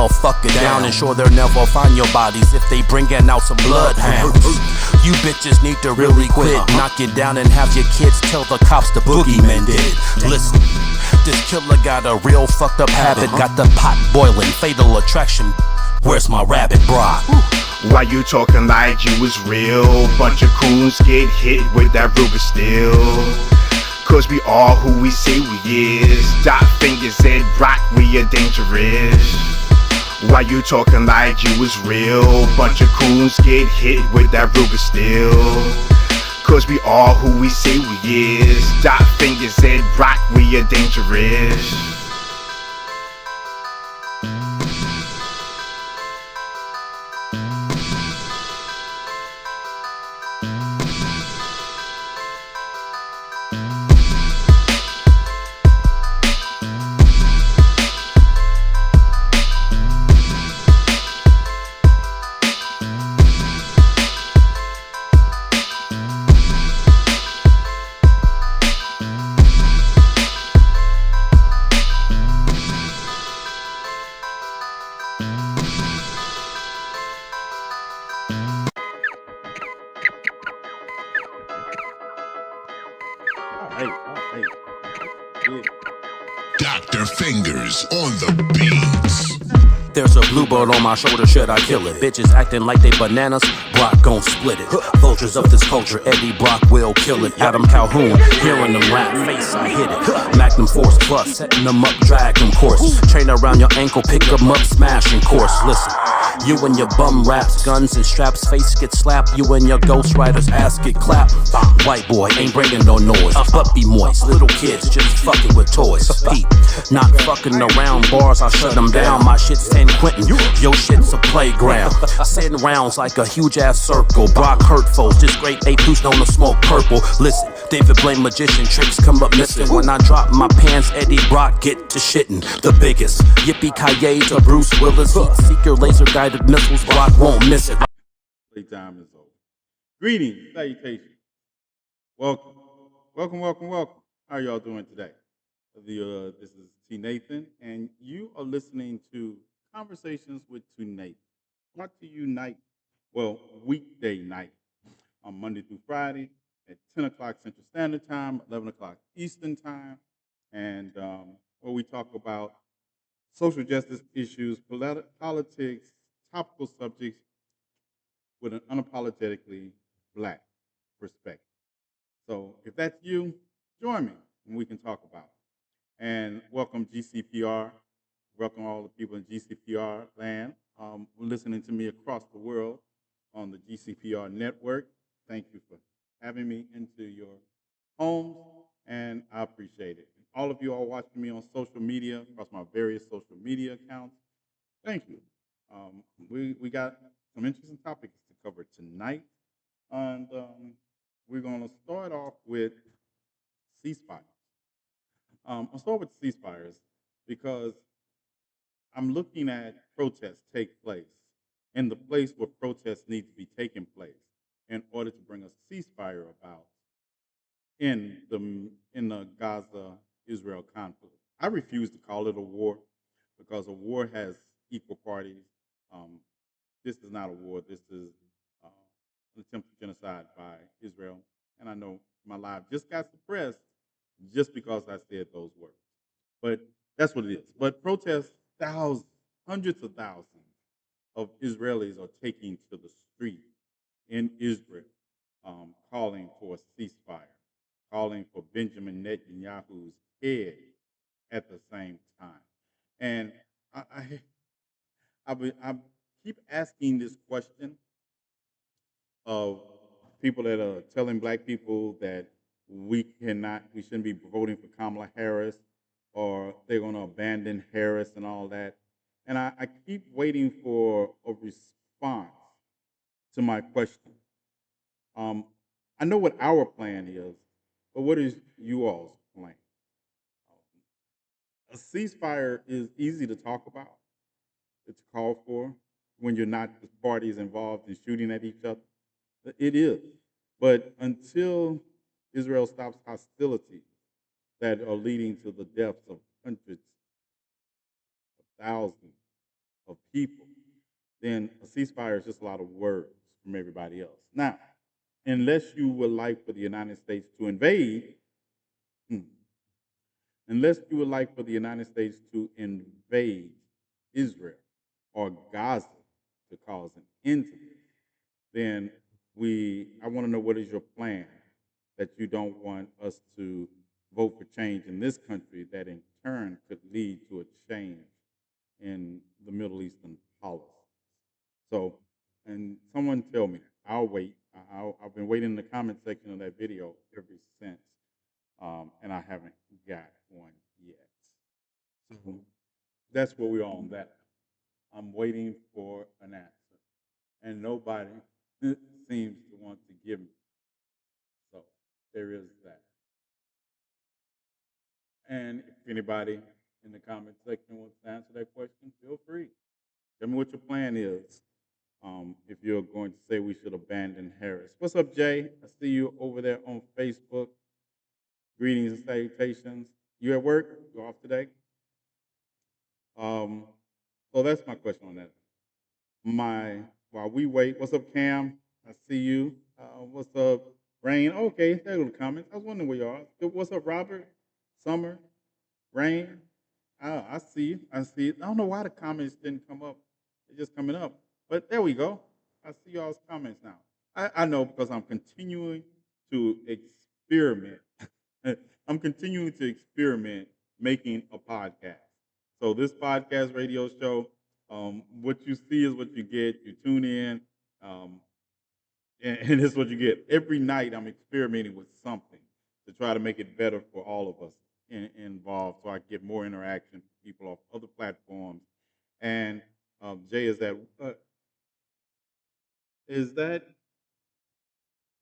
hell, fuck it down. Ensure they'll never find your bodies if they bringin' out some bloodhounds. You bitches need to really quit. Knock it down and have your kids tell the cops the boogeyman did it. Listen, this killer got a real fucked up habit. Got the pot boiling, fatal attraction. Where's my rabbit bra? Why you talking like you was real? Bunch of coons get hit with that Ruger steel. Cause we are who we say we is. Dot fingers and rock, we are dangerous. Why you talking like you was real? Bunch of coons get hit with that Ruger steel. Cause we are who we say we is. Dot fingers and rock, we are dangerous. Dr. Fingers on the beats. There's a bluebird on my shoulder, should I kill it? Bitches acting like they bananas, Brock gon' split it. Vultures of this culture, Eddie Brock will kill it. Adam Calhoun, hearing them rap, face I hit it. Magnum Force Plus, setting them up, drag them course. Chain around your ankle, pick them up, smashing course. Listen, you and your bum raps, guns and straps, face get slapped. You and your ghost riders, ass get clapped. White boy ain't bringing no noise, but be moist. Little kids just fucking with toys. Peep, not fucking around bars, I shut them down. My shit's San Quentin, your shit's a playground. Send rounds like a huge ass circle. Brock hurt foes, this great ape who's known to smoke purple. Listen, David Blaine magician tricks come up missing. When I drop my pants, Eddie Brock get to shitting. The biggest, yippee-ki-yay to Bruce Willis. Heat seeker, laser guided missiles, Brock won't miss it. Playtime is over. Greetings, salutations. Welcome, welcome, welcome, welcome. How are y'all doing today? This is TNathan, and you are listening to Conversations with TNathan. Brought to you weekday night on Monday through Friday at 10 o'clock Central Standard Time, 11 o'clock Eastern Time, and where we talk about social justice issues, politics, topical subjects with an unapologetically Black perspective. So if that's you, join me and we can talk about it. And welcome GCPR. Welcome all the people in GCPR land listening to me across the world on the GCPR network. Thank you for having me into your homes, and I appreciate it. All of you all watching me on social media, across my various social media accounts, thank you. We got some interesting topics to cover tonight, and we're going to start off with ceasefires. I'll start with ceasefires because I'm looking at protests take place in the place where protests need to be taking place in order to bring a ceasefire about in the Gaza-Israel conflict. I refuse to call it a war because a war has equal parties. This is not a war. This is an attempted genocide by Israel. And I know my life just got suppressed just because I said those words. But that's what it is. But protests, thousands, hundreds of thousands of Israelis are taking to the street in Israel, calling for a ceasefire, calling for Benjamin Netanyahu's head at the same time. And I keep asking this question of people that are telling Black people that we shouldn't be voting for Kamala Harris, or they're going to abandon Harris and all that. And I keep waiting for a response to my question. I know what our plan is, but what is you all's plan? A ceasefire is easy to talk about. It's called for when you're not the parties involved in shooting at each other. It is. But until Israel stops hostilities that are leading to the deaths of hundreds of thousands of people, then a ceasefire is just a lot of words from everybody else. Now, unless you would like for the United States to invade, hmm, unless you would like for the United States to invade Israel or Gaza to cause an end to this, then I want to know what is your plan that you don't want us to vote for change in this country that in turn could lead to a change in the Middle Eastern policy. So, and someone tell me, I'll wait. I've been waiting in the comment section of that video ever since, and I haven't got one yet. So that's where we are on that. I'm waiting for an answer, and nobody seems to want to give me. So there is that. And if anybody in the comment section wants to answer that question, feel free. Tell me what your plan is. If you're going to say we should abandon Harris. What's up, Jay? I see you over there on Facebook. Greetings and salutations. You at work? You off today? Um, so that's my question on that. While we wait, what's up, Cam? I see you. What's up, Rain? Okay, there go the comments. I was wondering where you are. What's up, Robert? Summer? Rain? Oh, I see you. I see it. I don't know why the comments didn't come up. They're just coming up. But there we go. I see y'all's comments now. I know because I'm continuing to experiment. I'm continuing to experiment making a podcast. So this podcast radio show, what you see is what you get. You tune in, um, and it's what you get. Every night I'm experimenting with something to try to make it better for all of us involved, so I get more interaction with people off other platforms. And Jay, is that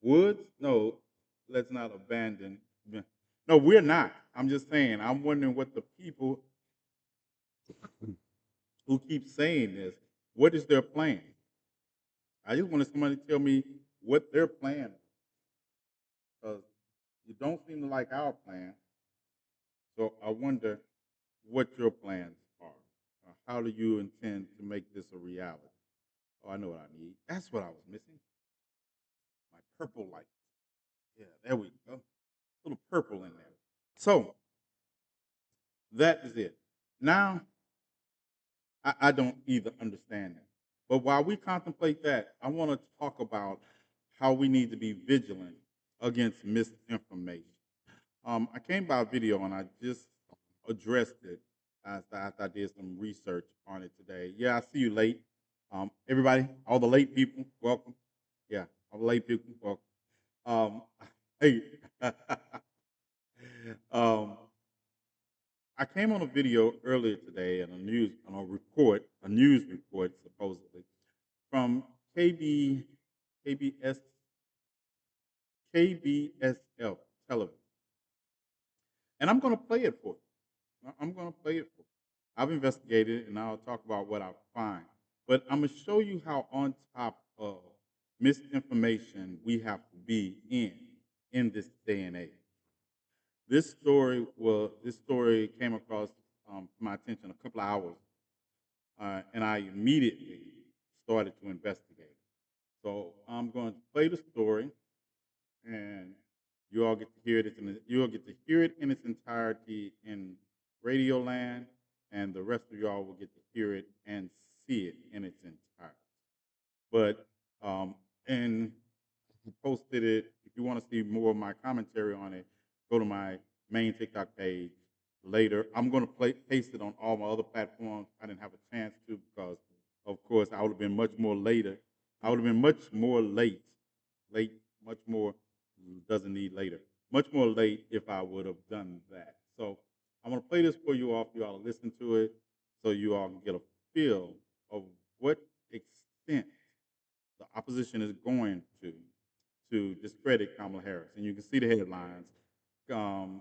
Woods? No, let's not abandon. No, we're not. I'm just saying. I'm wondering what the people who keep saying this, what is their plan? I just wanted somebody to tell me what their plan is, because you don't seem to like our plan. So I wonder what your plans are. How do you intend to make this a reality? Oh, I know what I need. That's what I was missing. My purple light. Yeah, there we go. A little purple in there. So that is it. Now, I don't either understand that. But while we contemplate that, I want to talk about how we need to be vigilant against misinformation. I came by a video and I just addressed it after I did some research on it today. Yeah, I see you late. Everybody, all the late people, welcome. Yeah, all the late people, welcome. Hey, um, I came on a video earlier today and a news report supposedly from KBS, KBSL television, and I'm going to play it for you. I'm going to play it for you. I've investigated and I'll talk about what I find, but I'm going to show you how on top of misinformation we have to be in this day and age. This story came across my attention a couple of hours, and I immediately started to investigate. So I'm going to play the story, and you all get to hear it. You'll get to hear it in its entirety in Radio Land, and the rest of y'all will get to hear it and see it in its entirety. But and posted it. If you want to see more of my commentary on it, go to my main TikTok page later. I'm going to paste it on all my other platforms. I didn't have a chance to because, of course, I would have been much more later. I would have been much more late, much more doesn't need later, much more late if I would have done that. So I'm going to play this for you all, for you all to listen to it, so you all can get a feel of what extent the opposition is going to discredit Kamala Harris. And you can see the headlines. Um,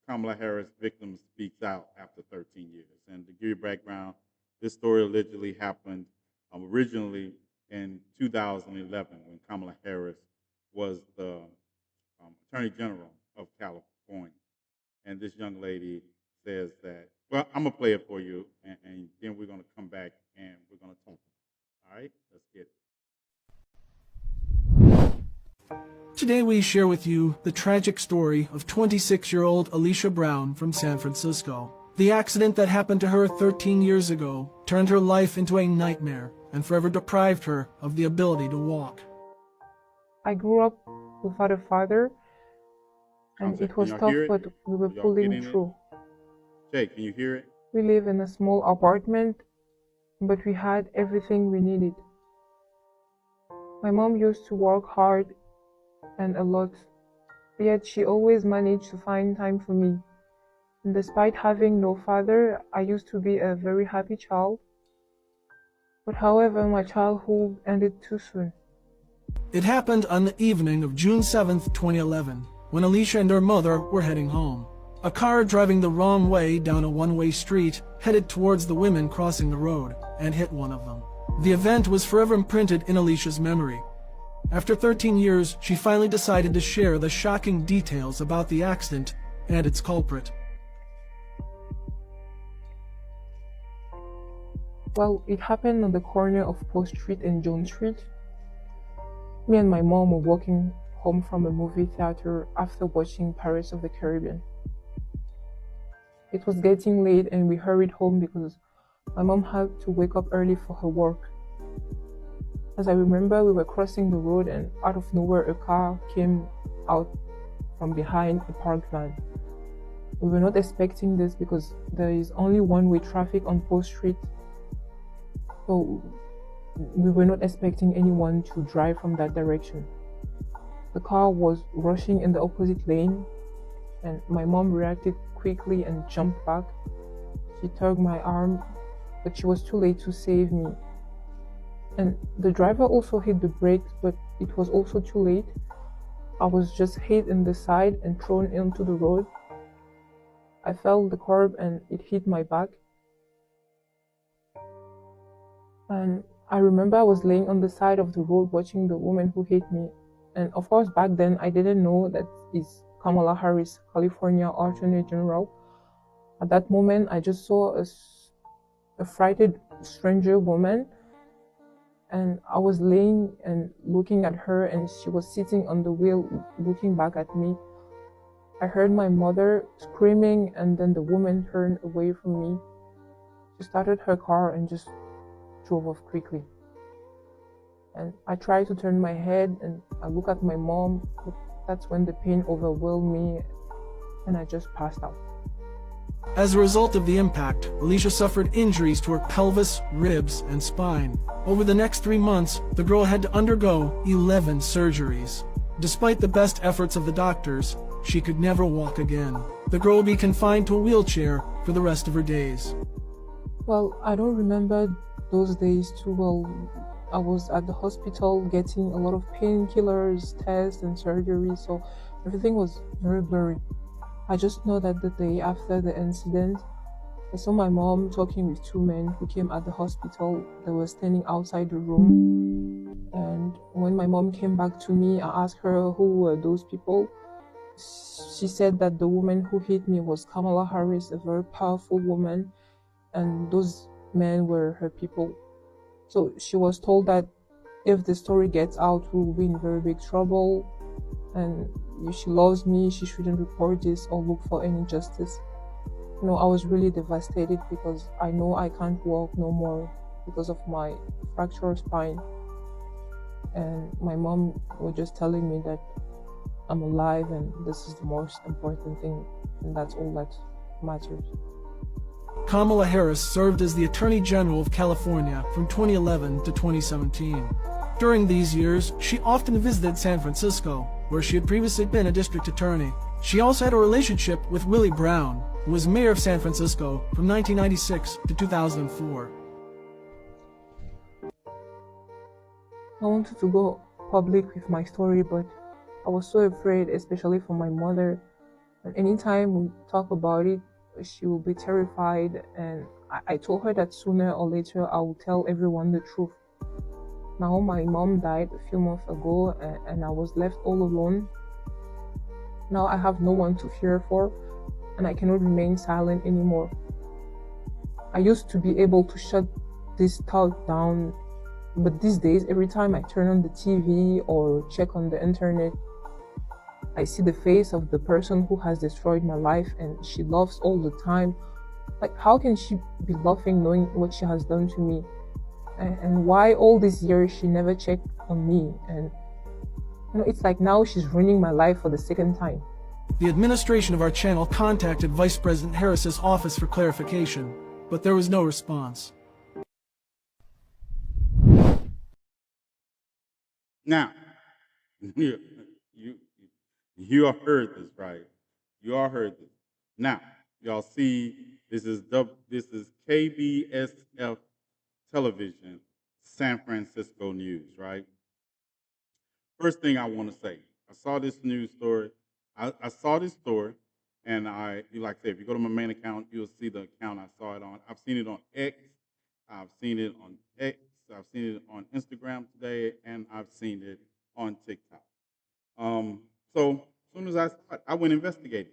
Kamala Harris victim speaks out after 13 years. And to give you background, this story allegedly happened originally in 2011 when Kamala Harris was the Attorney General of California. And this young lady says that, well, I'm going to play it for you, and then we're going to come back Today we share with you the tragic story of 26-year-old Alicia Brown from San Francisco. The accident that happened to her 13 years ago turned her life into a nightmare and forever deprived her of the ability to walk. I grew up without a father, and it was tough, but we were pulling through. Jay, can you hear it? We live in a small apartment, but we had everything we needed. My mom used to work hard and a lot, yet she always managed to find time for me. And despite having no father, I used to be a very happy child. But however, my childhood ended too soon. It happened on the evening of June 7th, 2011, when Alicia and her mother were heading home. A car driving the wrong way down a one-way street headed towards the women crossing the road and hit one of them. The event was forever imprinted in Alicia's memory. After 13 years, she finally decided to share the shocking details about the accident and its culprit. Well, it happened on the corner of Post Street and Jones Street. Me and my mom were walking home from a movie theater after watching Pirates of the Caribbean. It was getting late and we hurried home because my mom had to wake up early for her work. As I remember, we were crossing the road and out of nowhere a car came out from behind a parked van. We were not expecting this because there is only one-way traffic on Post Street, so we were not expecting anyone to drive from that direction. The car was rushing in the opposite lane and my mom reacted quickly and jumped back. She tugged my arm, but she was too late to save me. And the driver also hit the brakes, but it was also too late. I was just hit in the side and thrown into the road. I fell the curb and it hit my back. And I remember I was laying on the side of the road watching the woman who hit me. And of course, back then I didn't know that is Kamala Harris, California Attorney General. At that moment, I just saw a frightened stranger woman. And I was laying and looking at her and she was sitting on the wheel looking back at me. I heard my mother screaming and then the woman turned away from me. She started her car and just drove off quickly. And I tried to turn my head and I look at my mom, but that's when the pain overwhelmed me and I just passed out. As a result of the impact, Alicia suffered injuries to her pelvis, ribs, and spine. Over the next 3 months, the girl had to undergo 11 surgeries. Despite the best efforts of the doctors, she could never walk again. The girl would be confined to a wheelchair for the rest of her days. Well, I don't remember those days too well. I was at the hospital getting a lot of painkillers, tests, and surgery, so everything was very blurry. I just know that the day after the incident, I saw my mom talking with 2 men who came at the hospital. They were standing outside the room. And when my mom came back to me, I asked her who were those people. She said that the woman who hit me was Kamala Harris, a very powerful woman, and those men were her people. So she was told that if the story gets out, we'll be in very big trouble. And if she loves me, she shouldn't report this or look for any justice. You know, I was really devastated because I know I can't walk no more because of my fractured spine. And my mom was just telling me that I'm alive and this is the most important thing, and that's all that matters. Kamala Harris served as the Attorney General of California from 2011 to 2017. During these years, she often visited San Francisco, where she had previously been a district attorney. She also had a relationship with Willie Brown, who was mayor of San Francisco from 1996 to 2004. I wanted to go public with my story, but I was so afraid, especially for my mother. And anytime we talk about it, she will be terrified. And I told her that sooner or later I will tell everyone the truth. Now my mom died a few months ago and I was left all alone. Now I have no one to fear for and I cannot remain silent anymore. I used to be able to shut this thought down, but these days every time I turn on the TV or check on the internet, I see the face of the person who has destroyed my life and she laughs all the time. Like, how can she be laughing knowing what she has done to me? And why all these years she never checked on me? And it's like now she's ruining my life for the second time. The administration of our channel contacted Vice President Harris's office for clarification, but there was no response. Now, you, you, you all heard this, right? You all heard this. Now, y'all see this is KBSF television, San Francisco News, right? First thing I want to say, I saw this news story. I saw this story, and like I said, if you go to my main account, you'll see the account I saw it on. I've seen it on X, I've seen it on X, I've seen it on Instagram today, and I've seen it on TikTok. So as soon as I saw it, I went investigating.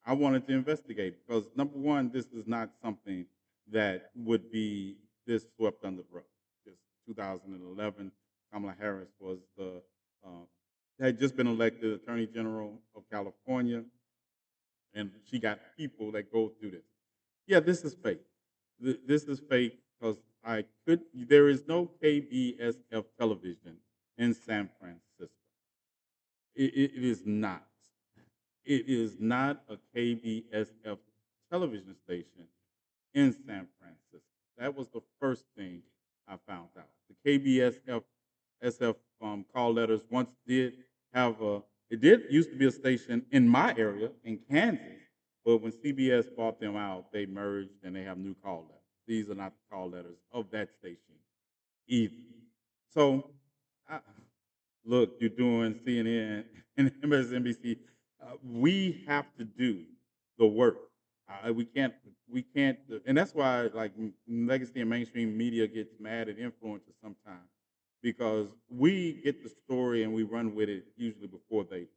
I wanted to investigate because number one, this is not something that would be this swept under the rug. Just 2011, Kamala Harris was had just been elected Attorney General of California, and she got people that go through this. Yeah, this is fake. This is fake because there is no KBSF television in San Francisco. It is not. It is not a KBSF television station in San Francisco. That was the first thing I found out. The KBSF SF call letters once did have it did used to be a station in my area in Kansas, but when CBS bought them out, they merged and they have new call letters. These are not the call letters of that station either. So, I, look, you're doing CNN and MSNBC. We have to do the work. We can't, and that's why like legacy and mainstream media gets mad at influencers sometimes because we get the story and we run with it usually before they.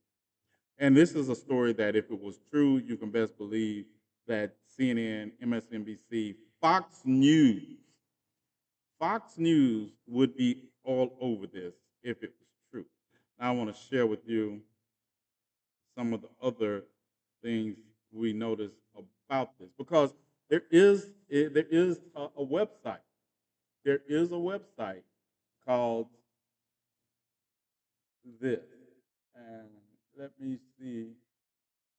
And this is a story that if it was true, you can best believe that CNN, MSNBC, Fox News would be all over this if it was true. Now, I want to share with you some of the other things we noticed about this because there is a website. There is a website called this, and let me see.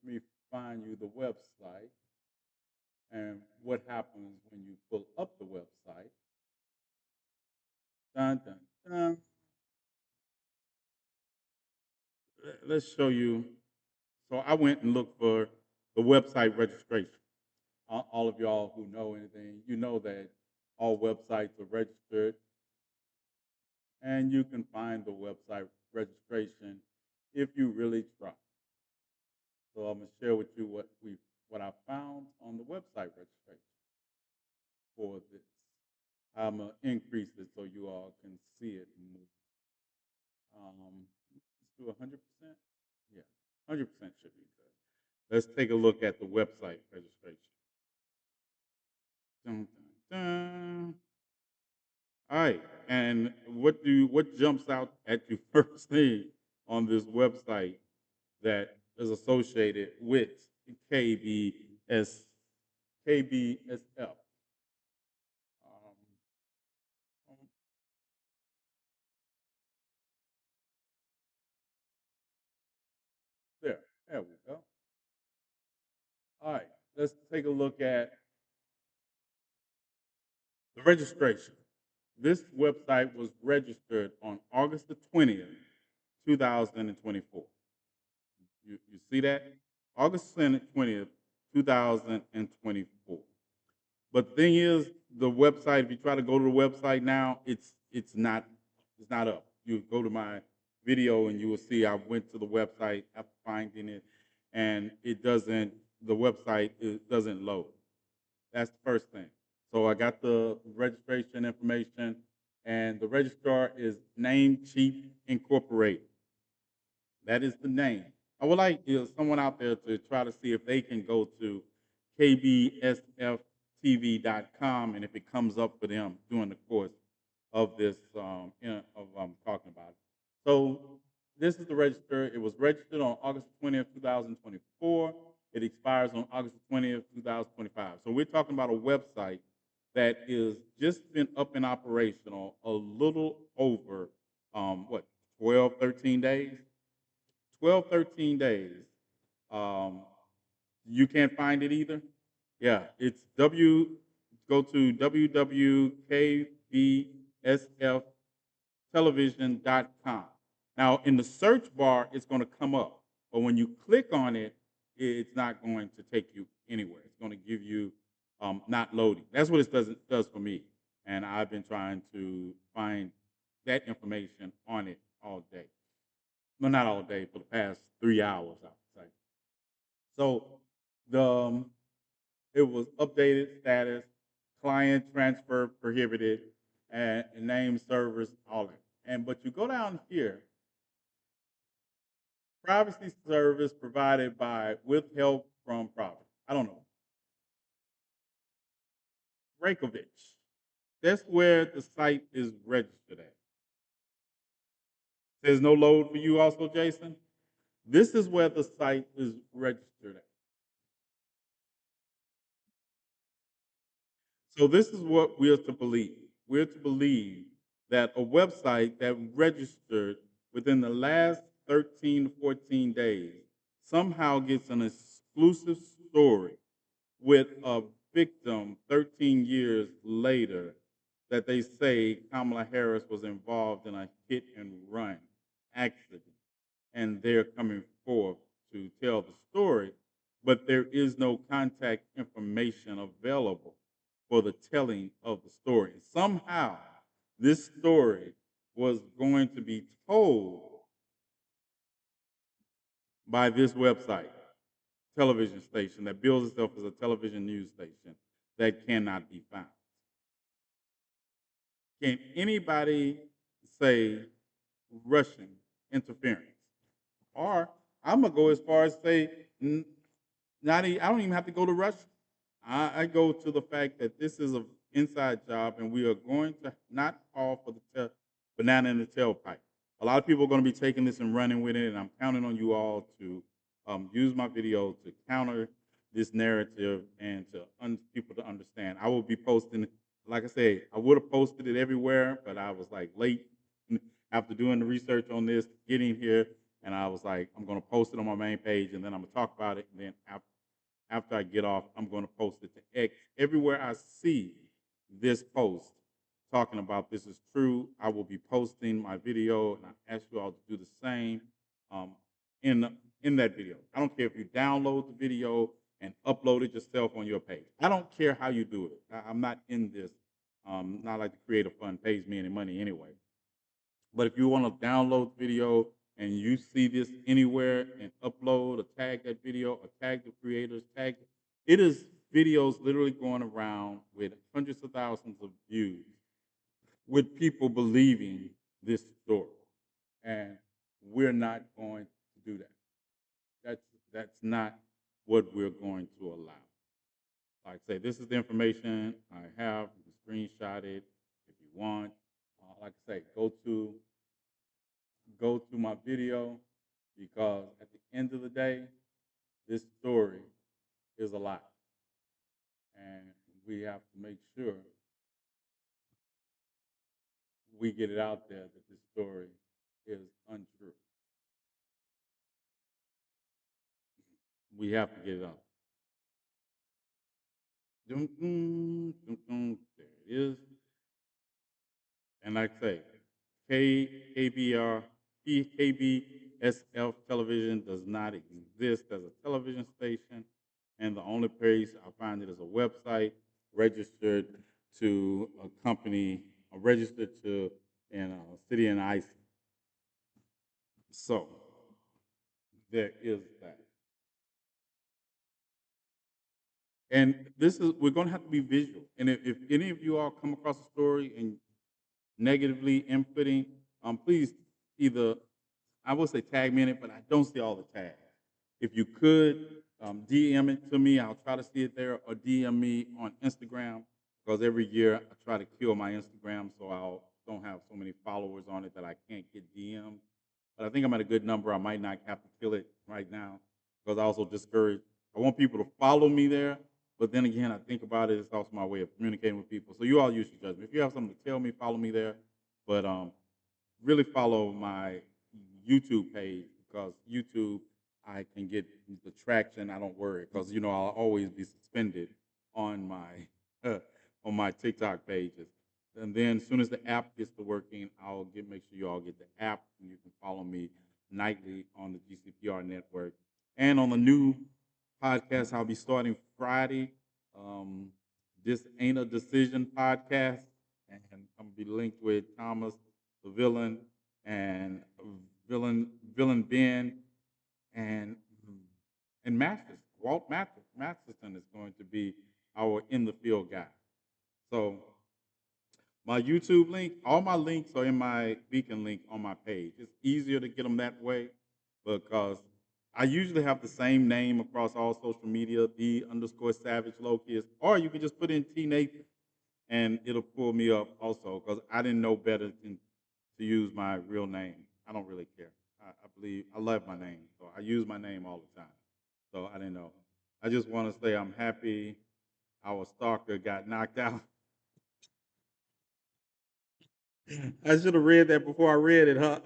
Let me find you the website and what happens when you pull up the website. Dun, dun, dun. Let's show you. So I went and looked for the website registration. All of y'all who know anything, you know that all websites are registered, and you can find the website registration if you really try. So I'm gonna share with you what I found on the website registration for this. I'm gonna increase it so you all can see it more. Let's do 100%. Yeah, 100% should be good. Let's take a look at the website registration. Dun, dun, dun. All right, and what jumps out at you first thing on this website that is associated with KBS KBSF? Um, there, there we go. All right, let's take a look at the registration. This website was registered on August the 20th, 2024. You see that? August 20th, 2024. But the thing is, the website, if you try to go to the website now, it's not up. You go to my video and you will see I went to the website after finding it, and the website doesn't load. That's the first thing. So I got the registration information, and the registrar is Namecheap Incorporated. That is the name. I would like someone out there to try to see if they can go to kbsftv.com, and if it comes up for them during the course of this, of talking about it. So this is the register. It was registered on August 20th, 2024. It expires on August 20th, 2025. So we're talking about a website that is just been up and operational a little over, what, 12, 13 days? 12, 13 days. Um, you can't find it either? Yeah, it's go to www.kbsftelevision.com. Now, in the search bar, it's going to come up, but when you click on it, it's not going to take you anywhere. It's going to give you not loading. That's what it does for me, and I've been trying to find that information on it all day. Well, not all day, for the past 3 hours, I would say. So the it was updated status, client transfer prohibited, and name servers, all that. And but you go down here, privacy service provided by with help from privacy. I don't know. Reykjavik. That's where the site is registered at. Says no load for you also, Jason. This is where the site is registered at. So this is what we're to believe. We're to believe that a website that registered within the last 13 to 14 days somehow gets an exclusive story with a victim 13 years later that they say Kamala Harris was involved in a hit and run accident. And they're coming forth to tell the story, but there is no contact information available for the telling of the story. Somehow, this story was going to be told by this website, television station that bills itself as a television news station that cannot be found. Can anybody say Russian interference? Or I'm gonna go as far as say, I don't even have to go to Russia. I go to the fact that this is an inside job, and we are going to not fall for the banana in the tailpipe. A lot of people are going to be taking this and running with it, and I'm counting on you all to use my video to counter this narrative and to people to understand. I will be posting, like I say, I would have posted it everywhere, but I was like late after doing the research on this, getting here, and I was like, I'm going to post it on my main page, and then I'm going to talk about it, and then after I get off, I'm going to post it to X. Everywhere I see this post talking about this is true, I will be posting my video, and I ask you all to do the same um, in, in that video. I don't care if you download the video and upload it yourself on your page. I don't care how you do it. I'm not in this. Not like the creative fund pays me any money anyway. But if you want to download the video and you see this anywhere and upload or tag that video or tag the creators, it is videos literally going around with hundreds of thousands of views with people believing this story. And we're not going to do that. That's not what we're going to allow. Like I say, this is the information I have. You can screenshot it if you want. Like I say, go to my video because at the end of the day, this story is a lie. And we have to make sure we get it out there that this story is untrue. We have to get it out. Dum, dum, dum, dum. There it is. And like I say, KBR, KBSF television does not exist as a television station. And the only place I find it is a website registered to a company, registered to in a city in Iceland. So there is that. And we're going to have to be visual. And if any of you all come across a story and negatively inputting, please either, I will say tag me in it, but I don't see all the tags. If you could DM it to me, I'll try to see it there, or DM me on Instagram, because every year I try to kill my Instagram so I don't have so many followers on it that I can't get DMs. but I think I'm at a good number. I might not have to kill it right now because I also discourage. I want people to follow me there, but then again, I think about it. It's also my way of communicating with people. So you all use your judgment. If you have something to tell me, follow me there. But really follow my YouTube page because YouTube I can get the traction. I don't worry because I'll always be suspended on my on my TikTok pages. And then as soon as the app gets to working, make sure you all get the app and you can follow me nightly on the GCPR network and on the new podcast I'll be starting Friday. Um, this ain't a decision podcast, and I'm gonna be linked with Thomas the villain and villain Ben and Walt Masterson is going to be our in the field guy. So my YouTube link, all my links are in my beacon link on my page. It's easier to get them that way because I usually have the same name across all social media, the_savage locust, or you can just put in TNathan and it'll pull me up also because I didn't know better than to use my real name. I don't really care. I believe I love my name, so I use my name all the time. So I didn't know. I just want to say I'm happy our stalker got knocked out. I should have read that before I read it, huh?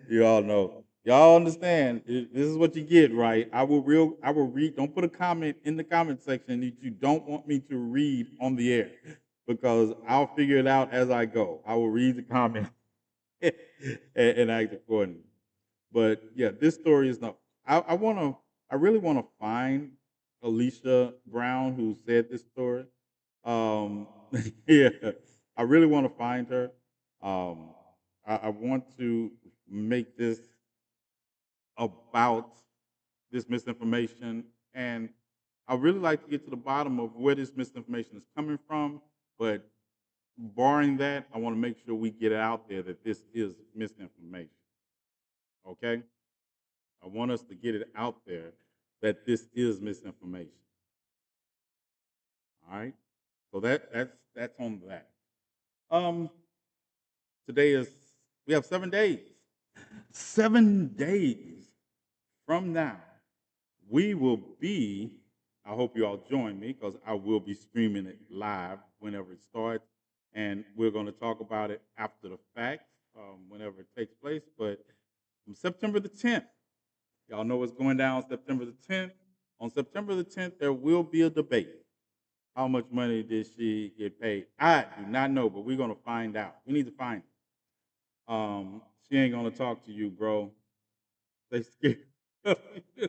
You all know. Y'all understand. This is what you get, right? I will read. Don't put a comment in the comment section that you don't want me to read on the air because I'll figure it out as I go. I will read the comment and act accordingly. But yeah, this story is not. I really want to find Alicia Brown who said this story. Um, yeah, I really want to find her. Um, I want to make this about this misinformation, and I really like to get to the bottom of where this misinformation is coming from. But barring that, I want to make sure we get it out there that this is misinformation. Okay, I want us to get it out there that this is misinformation. All right, so that's on that. Um, Today is we have 7 days. 7 days from now, we will be. I hope you all join me because I will be streaming it live whenever it starts, and we're going to talk about it after the fact, whenever it takes place. But from September the 10th, y'all know what's going down September the 10th. On September the 10th, there will be a debate. How much money did she get paid? I do not know, but we're going to find out. We need to find it. She ain't gonna talk to you, bro. They scared of you.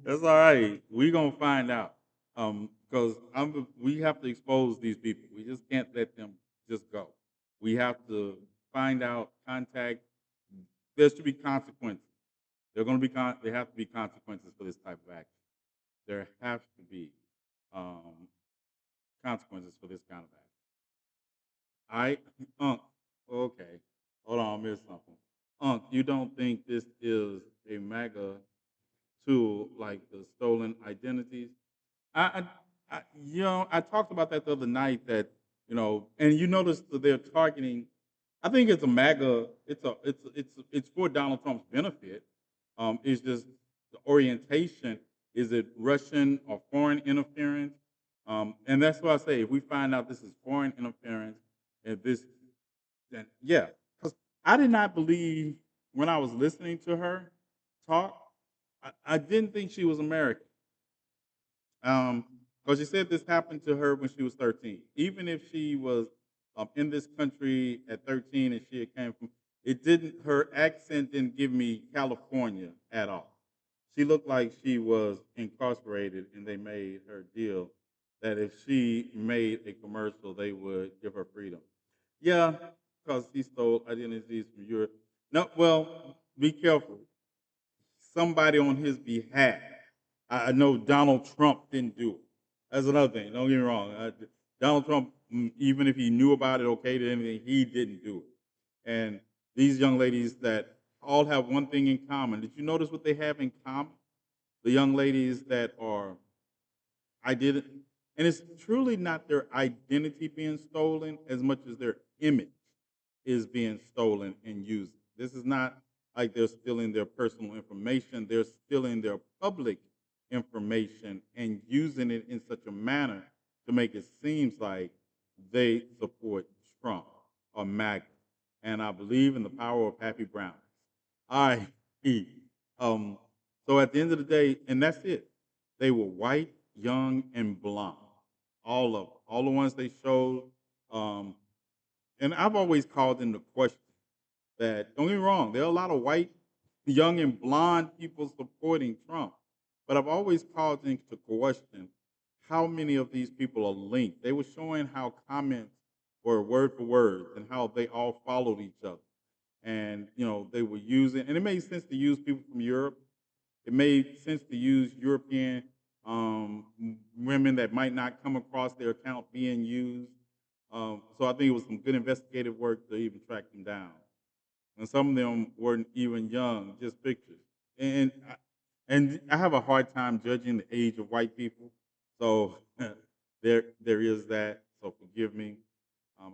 That's all right. We gonna find out. Because we have to expose these people. We just can't let them just go. We have to find out, contact. There should be consequences. There gonna be there have to be consequences for this type of action. There have to be um, consequences for this kind of action. I, Unc, okay. Hold on, I missed something. Unc, you don't think this is a MAGA tool like the stolen identities? I talked about that the other night. That and you notice that they're targeting. I think it's a MAGA. It's for Donald Trump's benefit. It's just the orientation. Is it Russian or foreign interference? And that's why I say if we find out this is foreign interference, if this, then yeah, because I did not believe when I was listening to her talk, I didn't think she was American. Because she said this happened to her when she was 13. Even if she was in this country at 13 and she had came from, it didn't. Her accent didn't give me California at all. She looked like she was incarcerated, and they made her deal that if she made a commercial, they would give her freedom. Yeah, because he stole identities from Europe. No, well, be careful. Somebody on his behalf. I know Donald Trump didn't do it. That's another thing. Don't get me wrong. Donald Trump, even if he knew about it, okay, to anything, he didn't do it. And these young ladies that all have one thing in common. Did you notice what they have in common? The young ladies that are identity, and it's truly not their identity being stolen as much as their image. is being stolen and used. This is not like they're stealing their personal information, they're stealing their public information and using it in such a manner to make it seems like they support Trump or MAGA. And I believe in the power of happy brownies. All right. Um, so at the end of the day, and that's it. They were white, young, and blonde. All of them. All the ones they showed. Um, and I've always called into question that, don't get me wrong, there are a lot of white, young, and blonde people supporting Trump. But I've always called into question how many of these people are linked. They were showing how comments were word for word and how they all followed each other. And, they were using, and it made sense to use people from Europe. It made sense to use European women that might not come across their account being used. So I think it was some good investigative work to even track them down. And some of them weren't even young, just pictures. And I have a hard time judging the age of white people, so there is that. So forgive me.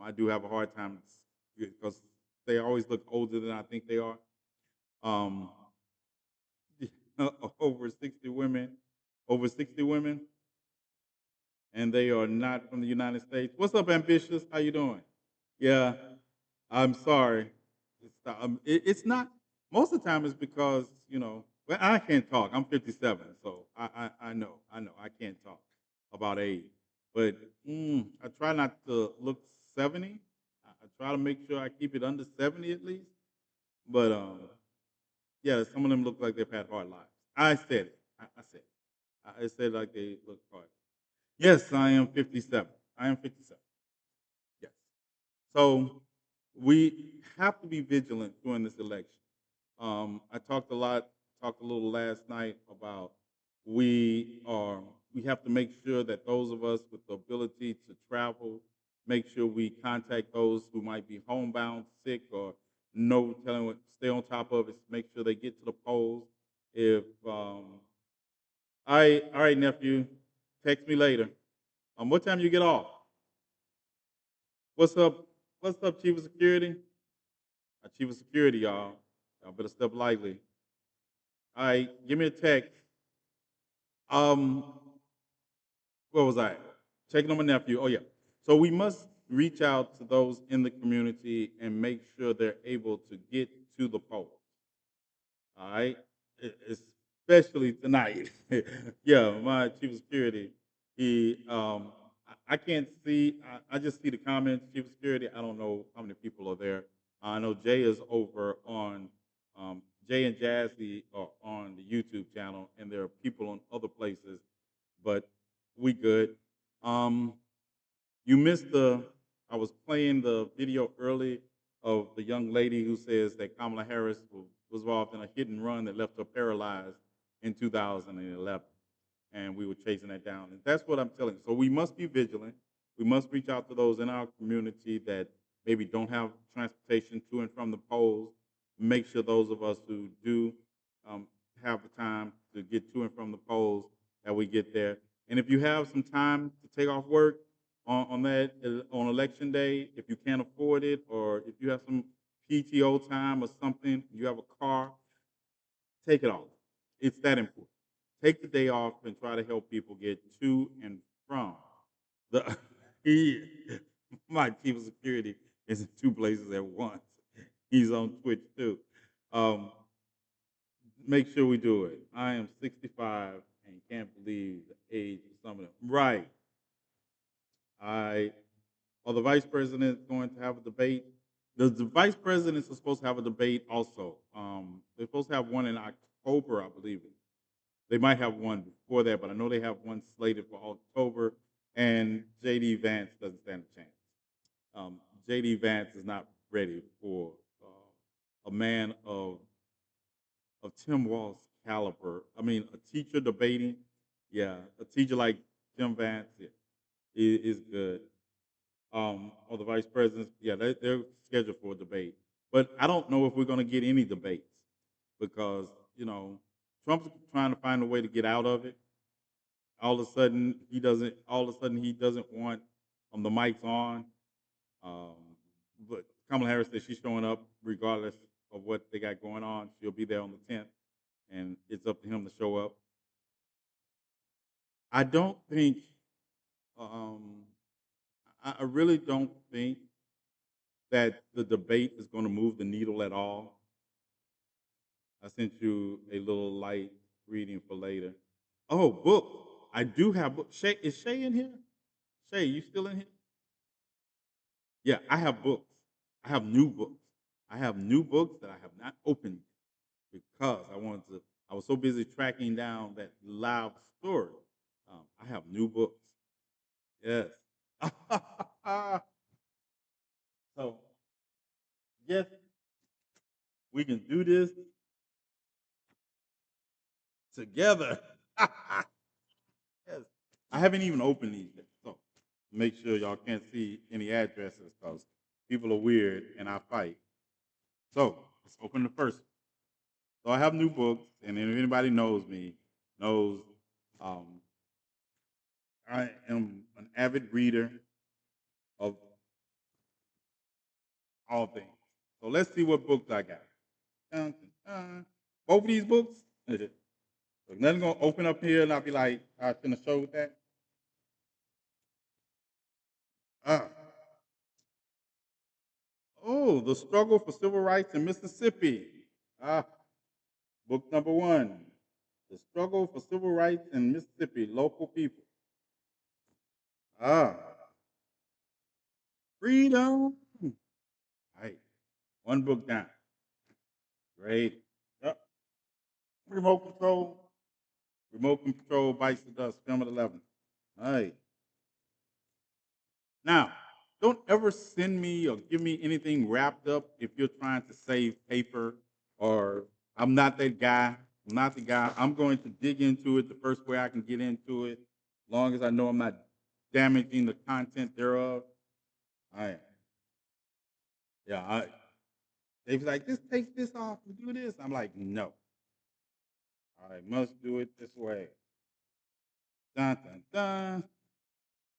I do have a hard time because they always look older than I think they are. Um, over 60 women, over 60 women, and they are not from the United States. What's up, ambitious? How you doing? Yeah, I'm sorry. It's not. Most of the time, it's because Well, I can't talk. I'm 57, so I know I can't talk about age. But I try not to look 70. I try to make sure I keep it under 70 at least. But yeah, some of them look like they've had hard lives. I said it. I said it. I said like they look hard. Yes, I am 57. I am 57. Yes. So we have to be vigilant during this election. I talked a little last night about we are we have to make sure that those of us with the ability to travel, make sure we contact those who might be homebound, sick, or no telling what, stay on top of it, make sure they get to the polls. If all right, nephew, text me later. What time you get off? What's up? What's up, Chief of Security? Chief of Security, y'all. Y'all better step lightly. All right, give me a text. Um, where was I? Checking on my nephew. Oh yeah. So we must reach out to those in the community and make sure they're able to get to the polls. All right, especially tonight. Yeah, my chief of security. I can't see. I just see the comments. Chief of security. I don't know how many people are there. I know Jay is over on Jay and Jazzy are on the YouTube channel, and there are people on other places, but we good. Um, you missed the. I was playing the video early of the young lady who says that Kamala Harris was involved in a hit and run that left her paralyzed in 2011, and we were chasing that down. And that's what I'm telling you. So we must be vigilant. We must reach out to those in our community that maybe don't have transportation to and from the polls. Make sure those of us who do um, have the time to get to and from the polls that we get there. And if you have some time to take off work on that on election day, if you can't afford it, or if you have some PTO time or something, you have a car, take it off. It's that important. Take the day off and try to help people get to and from the. he, my chief of security is in two places at once. He's on Twitch too. Um, make sure we do it. I am 65 and can't believe the age of some of them. Right. I. Are the vice president going to have a debate? The vice presidents are supposed to have a debate also. They're supposed to have one in October, I believe it. They might have one before that, but I know they have one slated for October. And J.D. Vance doesn't stand a chance. J.D. Vance is not ready for a man of Tim Walz's caliber. I mean, a teacher debating, yeah, a teacher like Tim Vance is good. Or the vice presidents, yeah, they're scheduled for a debate. But I don't know if we're going to get any debates because, Trump's trying to find a way to get out of it. All of a sudden, he doesn't. All of a sudden, he doesn't want the mics on. Um, but Kamala Harris says she's showing up regardless of what they got going on. She'll be there on the 10th, and it's up to him to show up. I don't think, um, I really don't think that the debate is going to move the needle at all. I sent you a little light reading for later. Oh, book. I do have books. Shay, is Shay in here? Shay, you still in here? Yeah, I have books. I have new books. I have new books that I have not opened because I wanted to. I was so busy tracking down that live story. I have new books. Yes. So yes, we can do this together. Yes. I haven't even opened these yet, so make sure y'all can't see any addresses because people are weird and I fight. So let's open the first. So I have new books, and if anybody knows me, knows um, I am an avid reader of all things. So let's see what books I got. Dun, dun, dun. Both of these books, so nothing gonna open up here and I'll be like, I shouldn't have showed that. Ah. Oh, the struggle for civil rights in Mississippi. Ah, book number one. The struggle for civil rights in Mississippi, local people. Ah, freedom. All right, one book down. Great. Yep. Remote control. Remote control bites the dust. Film at 11. All right. Now, don't ever send me or give me anything wrapped up if you're trying to save paper or I'm not that guy. I'm not the guy. I'm going to dig into it the first way I can get into it, as long as I know I'm not damaging the content thereof. I am. Yeah, they be like, just take this off and do this. I'm like, no. I must do it this way. Dun, dun, dun.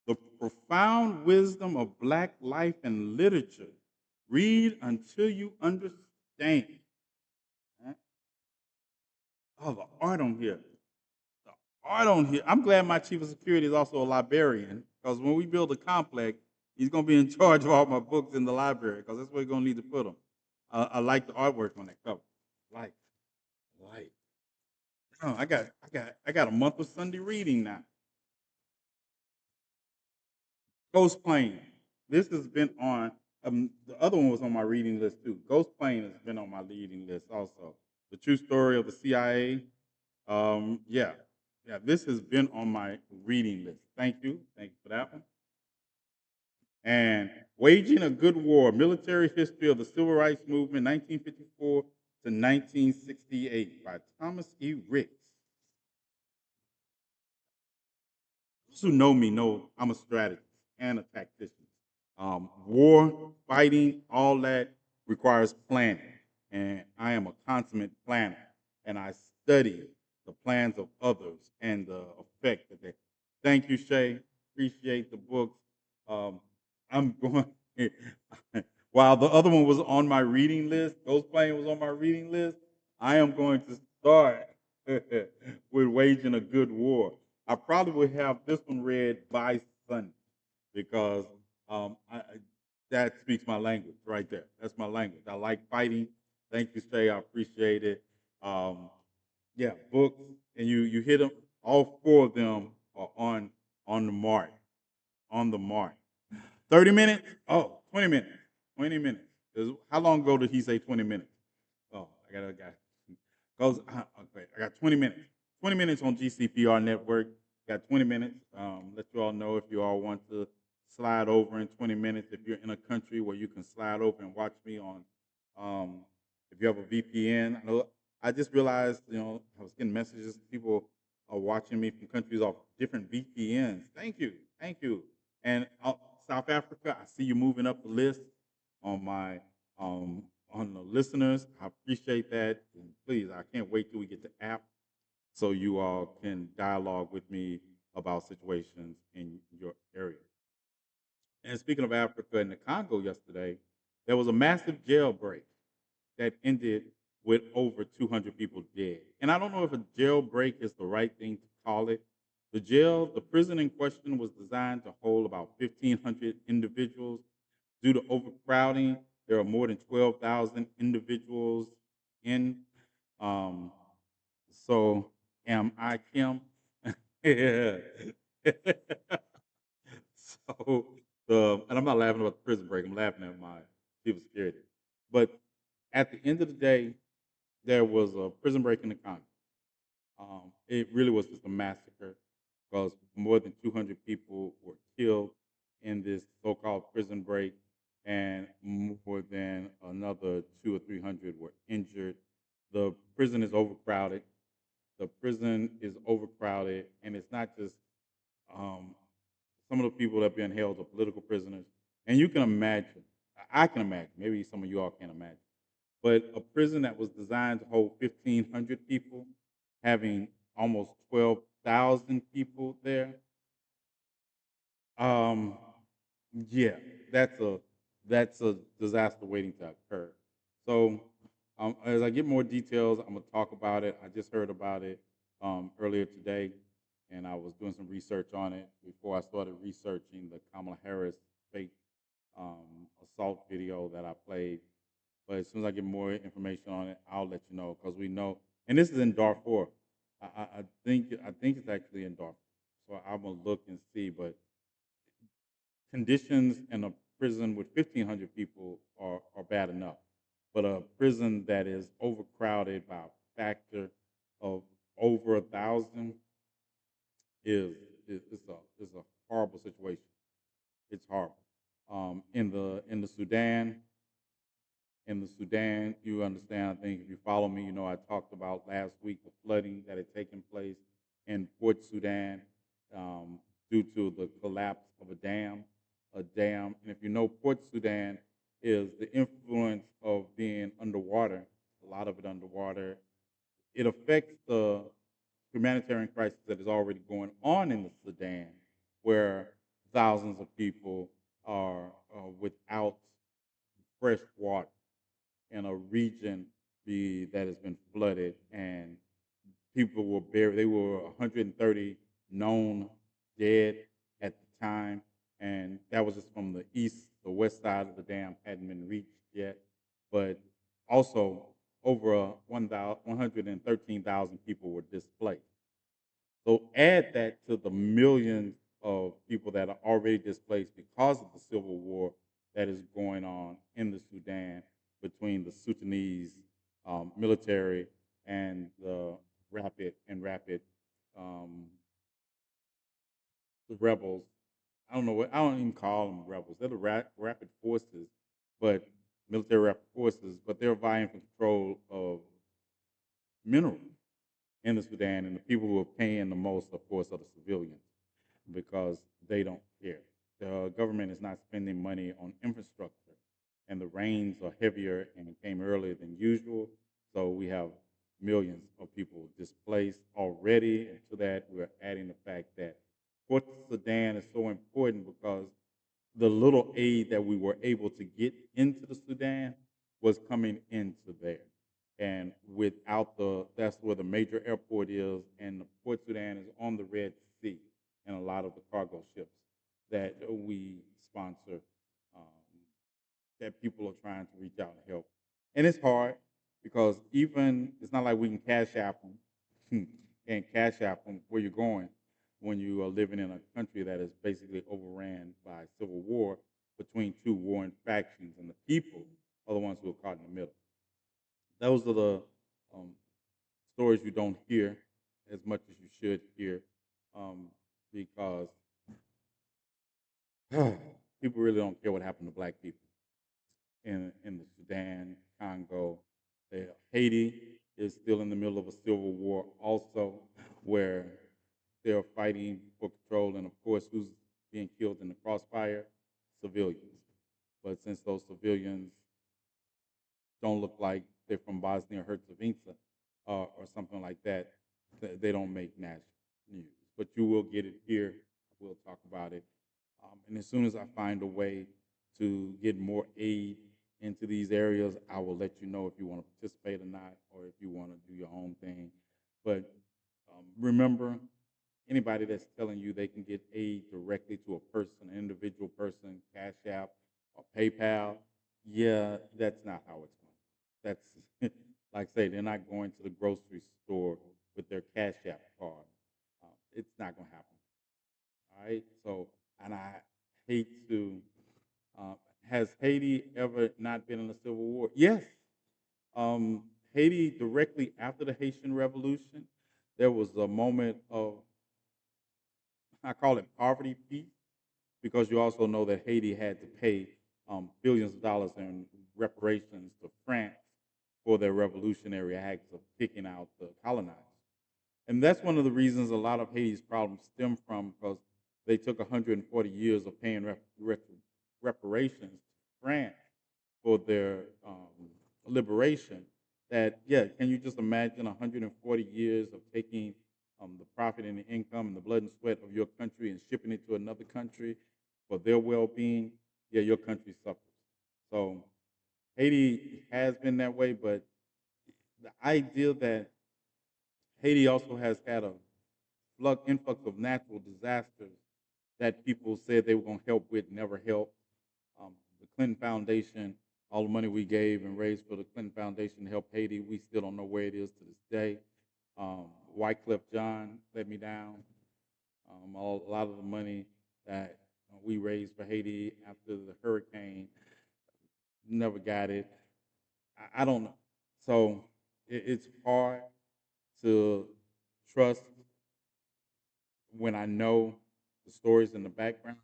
The profound wisdom of Black life and literature. Read until you understand. Right? Oh, the art on here. The art on here. I'm glad my chief of security is also a librarian because when we build a complex, he's going to be in charge of all my books in the library because that's where he's going to need to put them. I like the artwork on that cover. Like, like. Oh, I got a month of Sunday reading now. Ghost Plane. This has been on. The other one was on my reading list too. Ghost Plane has been on my reading list also. The true story of the CIA. Yeah, yeah. This has been on my reading list. Thank you for that one. And Waging a Good War: Military History of the Civil Rights Movement, 1954 to 1968, by Thomas E. Ricks. Those who know me know I'm a strategist and a tactician. War, fighting, all that requires planning. And I am a consummate planner. And I study the plans of others and the effect that they. Thank you, Shay. Appreciate the books. Um, I'm going. While the other one was on my reading list, Ghost Plane was on my reading list. I am going to start with Waging a Good War. I probably would have this one read by Sunday because that speaks my language right there. That's my language. I like fighting. Thank you, Shay. I appreciate it. Um, yeah, books, and you hit them. All four of them are on the mark. On the mark. 30 minutes? Oh, 20 minutes. 20 minutes. How long ago did he say 20 minutes? Oh, I got a guy. Goes, okay, I got 20 minutes. 20 minutes on GCPR Network. Got 20 minutes. Let you all know if you all want to slide over in 20 minutes. If you're in a country where you can slide over and watch me on, if you have a VPN. I just realized, I was getting messages. People are watching me from countries off different VPNs. Thank you. Thank you. And South Africa, I see you moving up the list on my on the listeners. I appreciate that. And please, I can't wait till we get the app so you all can dialogue with me about situations in your area. And speaking of Africa, in the Congo yesterday, There was a massive jailbreak that ended with over 200 people dead. And I don't know if a jailbreak is the right thing to call it. The prison in question was designed to hold about 1,500 individuals. Due to overcrowding, there are more than 12,000 individuals in. Um, so, am I Kim? Yeah. So, and I'm not laughing about the prison break. I'm laughing at my people security. But at the end of the day, there was a prison break in the Congo. It really was just a massacre because more than 200 people were killed in this so-called prison break, and more than another 200 or 300 were injured. The prison is overcrowded. The prison is overcrowded, and it's not just um, some of the people that are being held are political prisoners. And you can imagine, I can imagine, maybe some of you all can't imagine, but a prison that was designed to hold 1,500 people, having almost 12,000 people there, um, yeah, that's a that's a disaster waiting to occur. So, as I get more details, I'm gonna talk about it. I just heard about it earlier today, and I was doing some research on it before I started researching the Kamala Harris fake assault video that I played. But as soon as I get more information on it, I'll let you know because we know. And this is in Darfur. I think it's actually in Darfur. So I'm gonna look and see. But conditions in a prison with 1,500 people are bad enough. But a prison that is overcrowded by a factor of over 1,000 is a horrible situation. It's horrible. In the Sudan, you understand. I think if you follow me, you know I talked about last week the flooding that had taken place in Port Sudan um, due to the collapse of a dam. And if you know, Port Sudan is the influence of being underwater. A lot of it underwater. It affects the humanitarian crisis that is already going on in the Sudan, where thousands of people are without fresh water in a region that has been flooded, and people were buried. They were 130 known dead at the time, and that was just from the east. The west side of the dam hadn't been reached yet, but also over 113,000 people were displaced. So add that to the millions of people that are already displaced because of the civil war that is going on in the Sudan between the Sudanese military and the rapid um, the rebels. I don't even call them rebels. They're the rapid forces, but military rapid forces, but they're vying for control of minerals in the Sudan, and the people who are paying the most, of course, are the civilians because they don't care. The government is not spending money on infrastructure, and the rains are heavier and came earlier than usual. So we have millions of people displaced already. And to that, we're adding the fact that Port Sudan is so important because the little aid that we were able to get into the Sudan was coming into there. And that's where the major airport is, and the Port Sudan is on the Red Sea, and a lot of the cargo ships that we sponsor, um, that people are trying to reach out and help. And it's hard because even it's not like we can cash app them and cash app them where you're going when you are living in a country that is basically overran by civil war between two warring factions, and the people are the ones who are caught in the middle. Those are the um, stories you don't hear as much as you should hear um, because people really don't care what happened to black people in the Sudan, Congo. Haiti is still in the middle of a civil war, also, where they're fighting for control. And of course, who's being killed in the crossfire? Civilians. But since those civilians don't look like they're from Bosnia Herzegovina or something like that, they don't make national news. But you will get it here. We'll talk about it. And as soon as I find a way to get more aid into these areas, I will let you know if you want to participate or not, or if you want to do your own thing. But remember, anybody that's telling you they can get aid directly to a person, an individual person, Cash App or PayPal, yeah, that's not how it's going. That's like I say, they're not going to the grocery store with their Cash App card. It's not going to happen. All right. So, and I hate to. Uh, has Haiti ever not been in a civil war? Yes. Haiti, directly after the Haitian Revolution, there was a moment of, I call it poverty peace, because you also know that Haiti had to pay billions of dollars in reparations to France for their revolutionary acts of kicking out the colonizers. And that's one of the reasons a lot of Haiti's problems stem from, because they took 140 years of paying reparations to France for their liberation. That, yeah, can you just imagine 140 years of taking the profit and the income and the blood and sweat of your country and shipping it to another country for their well-being? Yeah, your country suffers. So Haiti has been that way, but the idea that Haiti also has had a influx of natural disasters that people said they were going to help with never helped. The Clinton Foundation, all the money we gave and raised for the Clinton Foundation to help Haiti, we still don't know where it is to this day. Wycliffe John let me down. A lot of the money that we raised for Haiti after the hurricane, never got it. I don't know. So it's hard to trust when I know the stories in the background,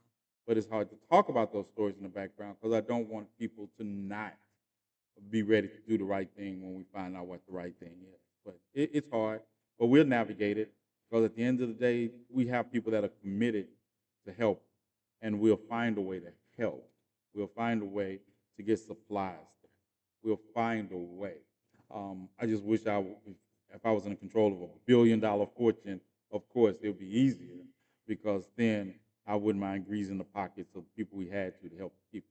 but it's hard to talk about those stories in the background because I don't want people to not be ready to do the right thing when we find out what the right thing is. But it's hard, but we'll navigate it because at the end of the day, we have people that are committed to help, and we'll find a way to help. We'll find a way to get supplies. We'll find a way. I just wish if I was in control of $1 billion fortune, of course, it would be easier because then I wouldn't mind greasing the pockets of the people we had to help people.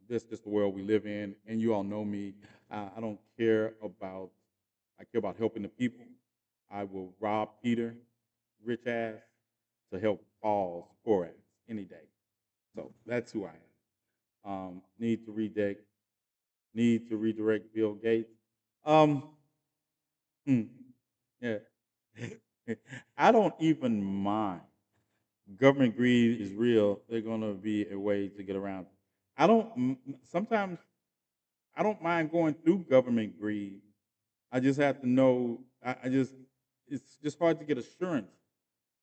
This is the world we live in, and you all know me. I don't care about. I care about helping the people. I will rob Peter, rich ass, to help Paul's poor ass any day. So that's who I am. Need to redirect Bill Gates. Um, hmm, yeah. I don't even mind. Government greed is real. There's gonna be a way to get around. I don't. Sometimes I don't mind going through government greed. I just have to know. I just. It's just hard to get assurance.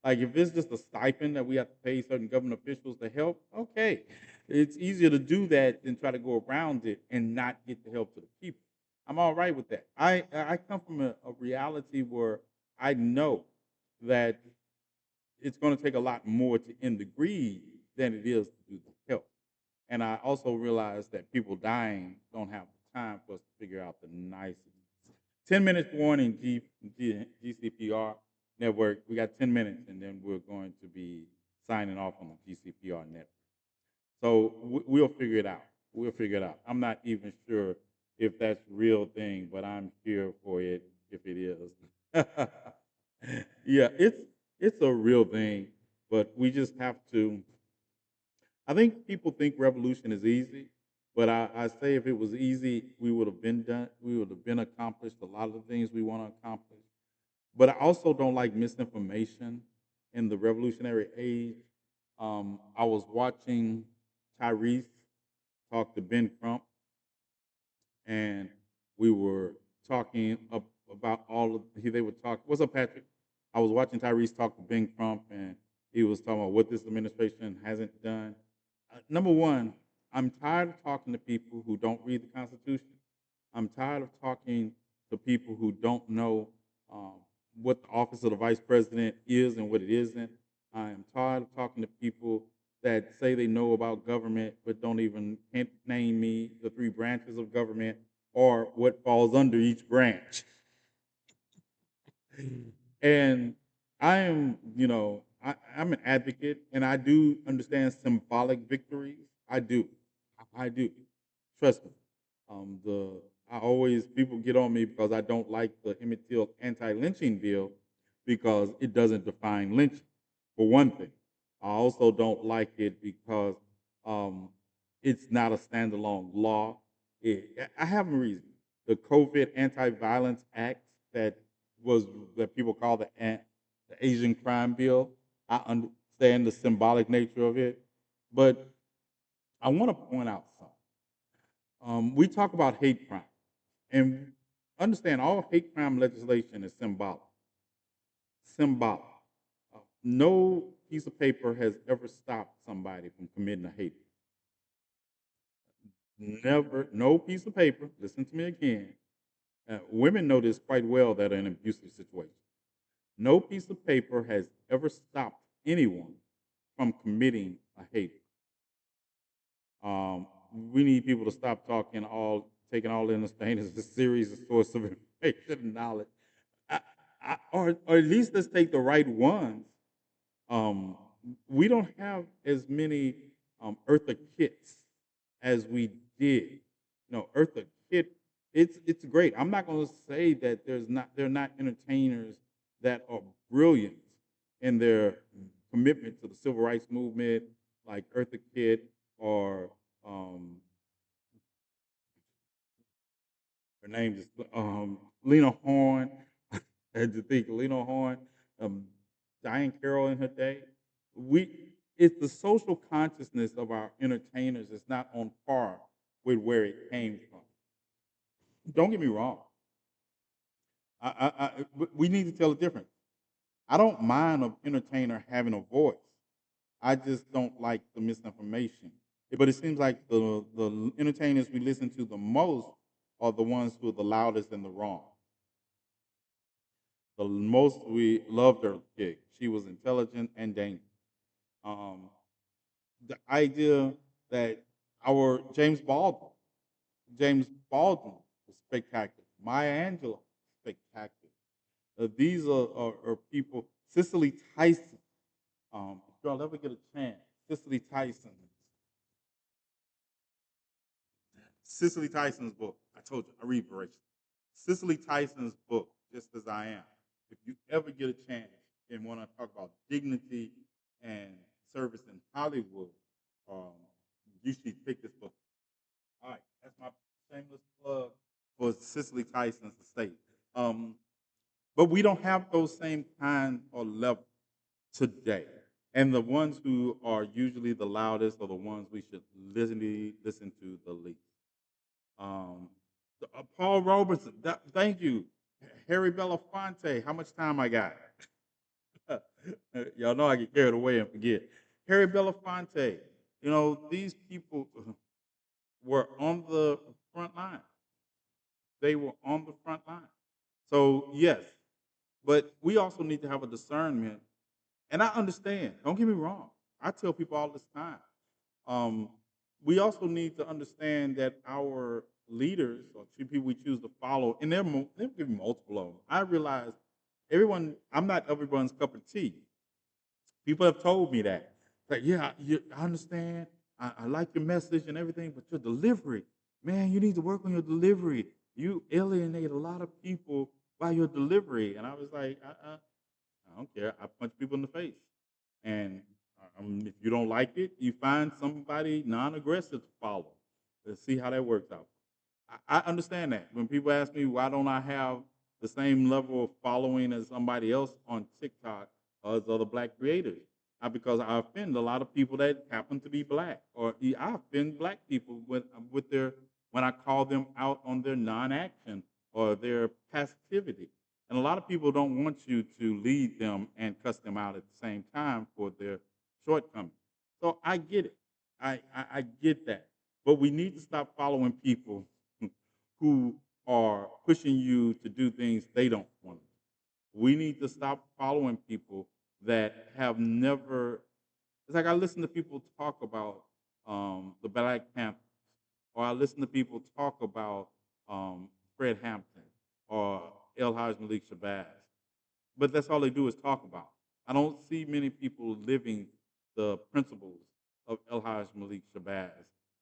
Like if it's just a stipend that we have to pay certain government officials to help, okay, it's easier to do that than try to go around it and not get the help to the people. I'm all right with that. I come from a reality where I know that it's going to take a lot more to end the greed than it is to do the help. And I also realize that people dying don't have time for us to figure out the niceties. 10 minutes warning, GCPR network. We got 10 minutes, and then we're going to be signing off on the GCPR network. So we'll figure it out. We'll figure it out. I'm not even sure if that's a real thing, but I'm here for it if it is. Yeah, it's a real thing, but we just have to. I think people think revolution is easy, but I say if it was easy, we would have been done. We would have been accomplished a lot of the things we want to accomplish. But I also don't like misinformation in the revolutionary age. I was watching Tyrese talk to Ben Crump, and we were talking about all of they were talking. What's up, Patrick? I was watching Tyrese talk to Ben Crump, and he was talking about what this administration hasn't done. Number one, I'm tired of talking to people who don't read the Constitution. I'm tired of talking to people who don't know what the office of the vice president is and what it isn't. I am tired of talking to people that say they know about government but don't even can't name me the three branches of government or what falls under each branch. And I am, I'm an advocate, and I do understand symbolic victories. I do. Trust me. The I always people get on me because I don't like the Emmett Till anti-lynching bill because it doesn't define lynching. For one thing, I also don't like it because um, it's not a standalone law. I have a reason. The COVID Anti-Violence Act that was that people call the Asian Crime Bill. I understand the symbolic nature of it, but I want to point out something. We talk about hate crime, and understand all hate crime legislation is symbolic. Symbolic. No piece of paper has ever stopped somebody from committing a hate. Never, no piece of paper. Listen to me again. Women know this quite well that are in abusive situations. No piece of paper has ever stopped anyone from committing a hate. We need people to stop taking all understanding as a series of source of information and knowledge. I, or at least let's take the right ones. Um, we don't have as many Eartha kits as we did. Eartha kit, it's great. I'm not going to say that they're not entertainers that are brilliant in their commitment to the civil rights movement, like Eartha Kitt or um, her name is Lena Horne. I had to think Lena Horne, um, Diane Carroll in her day. We it's the social consciousness of our entertainers is not on par with where it came from. Don't get me wrong. We need to tell the difference. I don't mind an entertainer having a voice. I just don't like the misinformation. But it seems like the entertainers we listen to the most are the ones who are the loudest and the wrong. The most we loved her kick. She was intelligent and dangerous. Um, the idea that our James Baldwin was spectacular. Maya Angelou, spectacular. These are people. Cicely Tyson. If y'all ever get a chance, Cicely Tyson. Cicely Tyson's book. I told you, I read voracious. Cicely Tyson's book, Just As I Am. If you ever get a chance and want to talk about dignity and service in Hollywood, um, you should pick this book. All right, that's my shameless plug for Cicely Tyson's estate. Um, but we don't have those same kind or level today. And the ones who are usually the loudest are the ones we should listen to the least. Um, Paul Robeson, thank you. Harry Belafonte, how much time I got? Y'all know I get carried away and forget. Harry Belafonte, these people were on the front line. They were on the front line. So, yes, but we also need to have a discernment. And I understand, don't get me wrong. I tell people all this time. Um, we also need to understand that our leaders or people we choose to follow, and they're giving multiple of them. I realize I'm not everyone's cup of tea. People have told me that. Like, yeah, I understand. I like your message and everything, but your delivery, man, you need to work on your delivery. You alienate a lot of people by your delivery. And I was like, I don't care. I punch people in the face. And if you don't like it, you find somebody non-aggressive to follow. Let's see how that works out. I understand that. When people ask me why don't I have the same level of following as somebody else on TikTok or as other black creators, because I offend a lot of people that happen to be black, or I offend black people with their when I call them out on their non-action or their passivity. And a lot of people don't want you to lead them and cuss them out at the same time for their shortcomings. So I get it. I get that. But we need to stop following people who are pushing you to do things they don't want to do. We need to stop following people that have never. It's like I listen to people talk about the Black Panthers, or I listen to people talk about Fred Hampton or El Haj Malik Shabazz, but that's all they do is talk about. I don't see many people living the principles of El Haj Malik Shabazz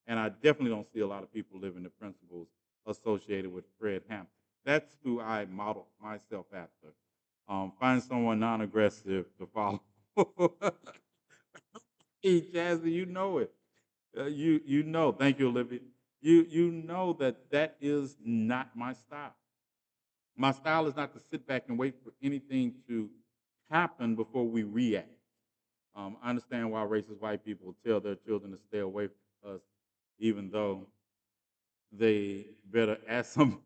And I definitely don't see a lot of people living the principles associated with Fred Hampton. That's who I model myself after. Find someone non-aggressive to follow. Hey, Jazzy, you know it. You know. Thank you, Olivia. You know that that is not my style. My style is not to sit back and wait for anything to happen before we react. I understand why racist white people tell their children to stay away from us, even though they better ask somebody.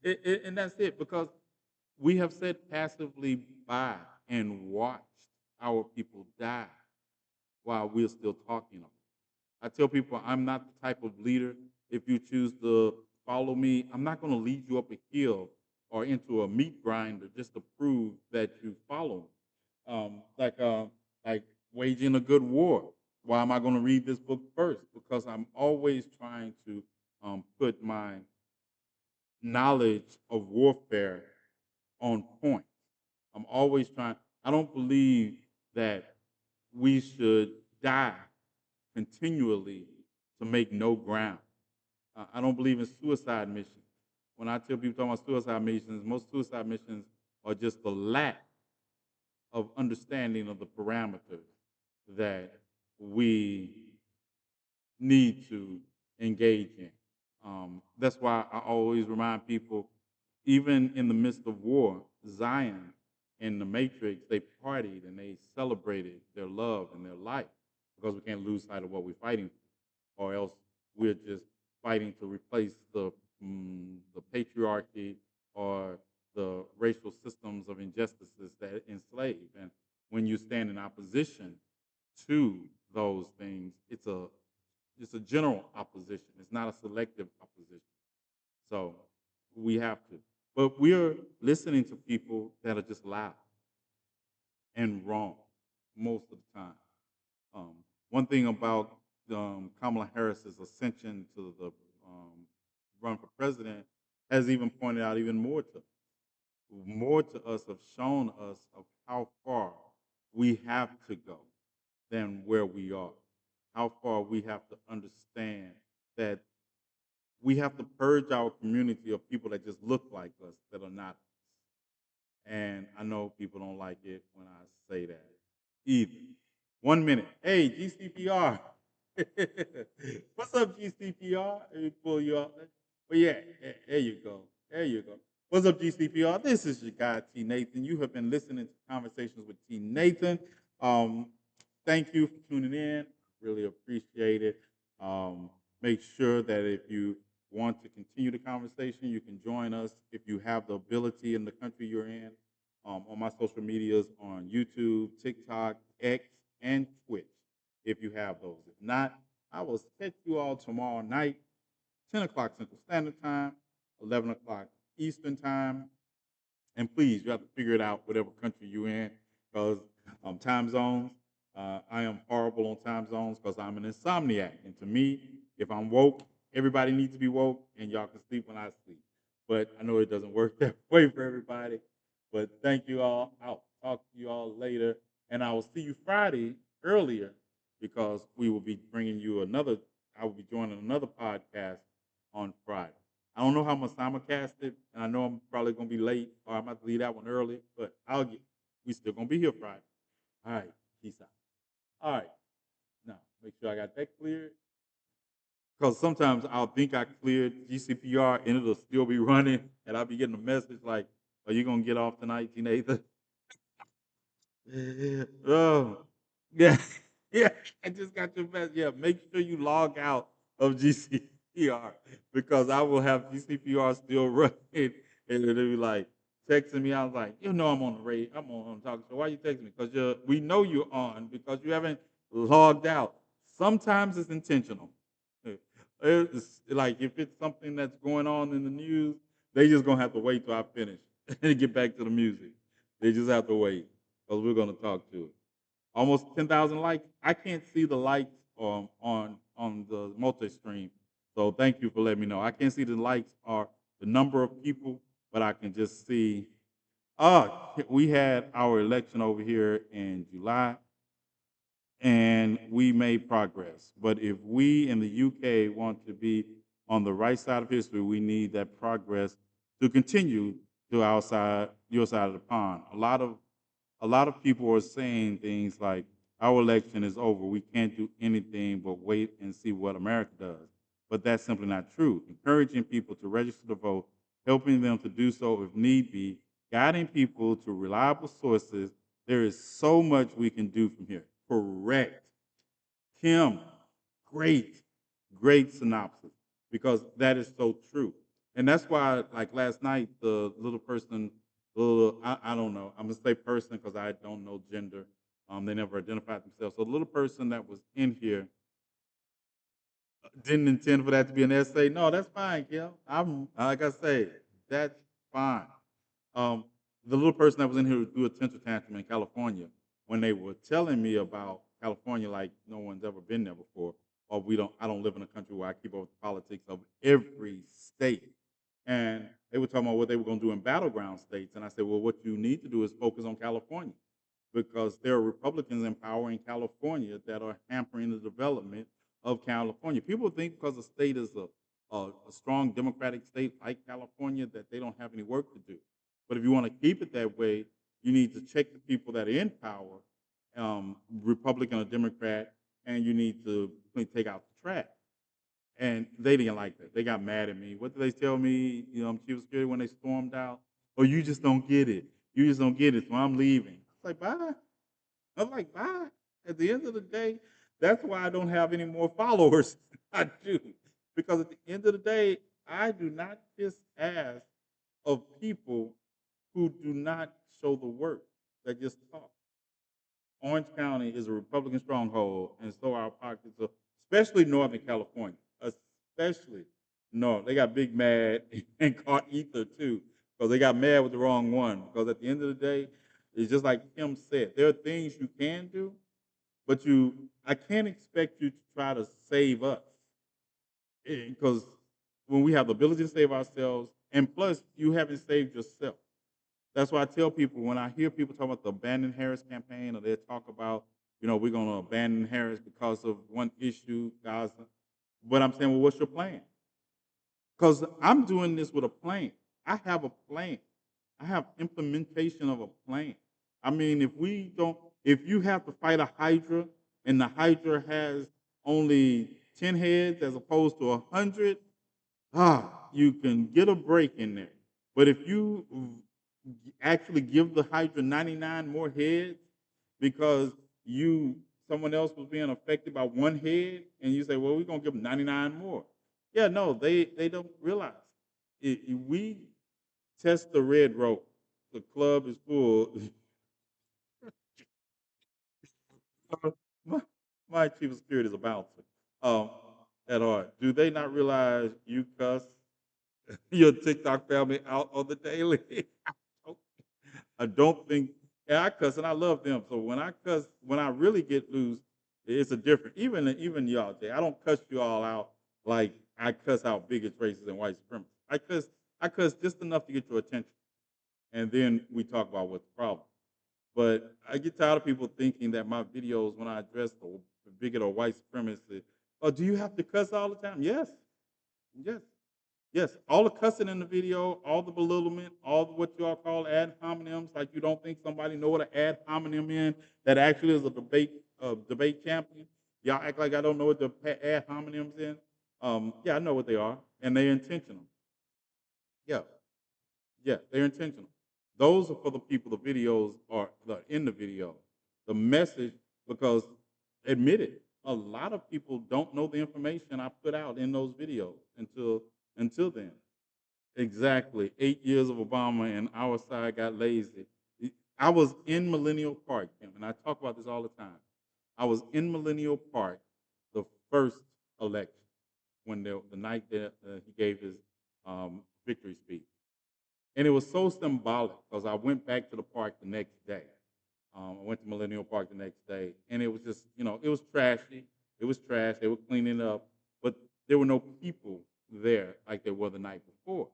And that's it, because we have sat passively by and watched our people die while we're still talking of it. I tell people I'm not the type of leader, if you choose to follow me, I'm not going to lead you up a hill or into a meat grinder just to prove that you follow me. Like waging a good war. Why am I going to read this book first? Because I'm always trying to put my knowledge of warfare on point. I'm always trying. I don't believe that we should die continually to make no ground. I don't believe in suicide missions. When I tell people talking about suicide missions, most suicide missions are just the lack of understanding of the parameters that we need to engage in. That's why I always remind people, even in the midst of war, Zion and the Matrix, they partied and they celebrated their love and their life, because we can't lose sight of what we're fighting for, or else we're just fighting to replace the patriarchy or the racial systems of injustices that enslave. And when you stand in opposition to those things, it's a general opposition. It's not a selective opposition. So we have to. But we're listening to people that are just loud and wrong most of the time. One thing about Kamala Harris's ascension to the run for president has even pointed out even more to us, have shown us of how far we have to go than where we are. How far we have to understand that we have to purge our community of people that just look like us, that are not us. And I know people don't like it when I say that either. 1 minute. Hey, GCPR. What's up, GCPR? Let me pull you up. But yeah, there you go. There you go. What's up, GCPR? This is your guy, TNathan. You have been listening to Conversations with TNathan. Um, Thank you for tuning in. Really appreciate it. Make sure that if you want to continue the conversation, you can join us if you have the ability in the country you're in, on my social medias on YouTube, TikTok, X, and Twitch, if you have those. If not, I will catch you all tomorrow night, 10 o'clock Central Standard Time, 11 o'clock Eastern Time. And please, you have to figure it out, whatever country you're in, because time zones, I am horrible on time zones because I'm an insomniac. And to me, if I'm woke, everybody needs to be woke, and y'all can sleep when I sleep. But I know it doesn't work that way for everybody. But thank you all. I'll talk to you all later. And I will see you Friday earlier, because we will be bringing you I will be joining another podcast on Friday. I don't know how much simulcast it, and I know I'm probably gonna be late, or I might leave that one early, but we still gonna be here Friday. All right, peace out. All right, now make sure I got that cleared, because sometimes I'll think I cleared GCPR and it'll still be running, and I'll be getting a message like, "Are you gonna get off tonight, Nathan?" Oh, yeah, yeah. I just got your message. Yeah, make sure you log out of GCPR, because I will have GCPR still running, and it'll be like texting me. I was like, I'm on the radio. I'm on talk show. Why are you texting me? Because we know you're on, because you haven't logged out. Sometimes it's intentional. It's like if it's something that's going on in the news, they just gonna have to wait till I finish and get back to the music. They just have to wait, because we're gonna talk to it. Almost 10,000 likes. I can't see the likes on the multi-stream, so thank you for letting me know. I can't see the likes or the number of people, but I can just see. We had our election over here in July, and we made progress. But if we in the UK want to be on the right side of history, we need that progress to continue to our side, your side of the pond. A lot of people are saying things like, our election is over. We can't do anything but wait and see what America does. But that's simply not true. Encouraging people to register to vote, helping them to do so if need be, guiding people to reliable sources. There is so much we can do from here. Correct. Kim, great, great synopsis, because that is so true. And that's why, like last night, the little person, I don't know, I'm gonna say person because I don't know gender. They never identified themselves. So the little person that was in here didn't intend for that to be an essay. No, that's fine, Kim. I'm like I say, that's fine. Um, the little person that was in here who threw a tantrum in California, when they were telling me about California, like no one's ever been there before, or I don't live in a country where I keep up with the politics of every state. And they were talking about what they were going to do in battleground states. And I said, well, what you need to do is focus on California, because there are Republicans in power in California that are hampering the development of California. People think because the state is a strong Democratic state like California that they don't have any work to do. But if you want to keep it that way, you need to check the people that are in power, Republican or Democrat, and you need to take out the trash. And they didn't like that. They got mad at me. What did they tell me? Chief of Security when they stormed out? Oh, you just don't get it. You just don't get it. So I'm leaving. I was like, bye. I was like, bye. At the end of the day, that's why I don't have any more followers. I do. Because at the end of the day, I do not kiss ass of people who do not show the work. They just talk. Orange County is a Republican stronghold, and so are our pockets of, especially Northern California, especially North. They got big mad and caught ether too, because they got mad with the wrong one. Because at the end of the day, it's just like Kim said, there are things you can do, but I can't expect you to try to save us, because when we have the ability to save ourselves, and plus you haven't saved yourself. That's why I tell people when I hear people talk about the Abandon Harris campaign, or they talk about, we're going to abandon Harris because of one issue, Gaza. But I'm saying, well, what's your plan? Because I'm doing this with a plan. I have a plan. I have implementation of a plan. I mean, if you have to fight a Hydra and the Hydra has only 10 heads as opposed to 100, you can get a break in there. But if you actually give the Hydra 99 more heads because someone else was being affected by one head, and you say, well, we're gonna give them 99 more. Yeah, no, they don't realize. We test the red rope. The club is full. my, my chief of security is a bouncer. Um, at heart. Do they not realize you cuss your TikTok family out on the daily? I don't think, and I cuss and I love them. So when I cuss, when I really get loose, it's a different. Even y'all, Jay, I don't cuss you all out like I cuss out bigots, racists, and white supremacists. I cuss just enough to get your attention, and then we talk about what's the problem. But I get tired of people thinking that my videos, when I address the bigot or white supremacist, oh, do you have to cuss all the time? Yes, yes. Yes, all the cussing in the video, all the belittlement, all the what y'all call ad hominems, like you don't think somebody know what an ad hominem is that actually is a debate champion. Y'all act like I don't know what the ad hominems in. Yeah, I know what they are, and they're intentional. Yeah, yeah, they're intentional. Those are for the people. The videos are in the video. The message, because admit it, a lot of people don't know the information I put out in those videos until then. Exactly. 8 years of Obama and our side got lazy. I was in Millennial Park, Kim, and I talk about this all the time. I was in Millennial Park the first election when the night that he gave his victory speech. And it was so symbolic because I went back to the park the next day. I went to Millennial Park the next day, and it was just, it was trashy. It was trash. They were cleaning it up, but there were no people there like there were the night before.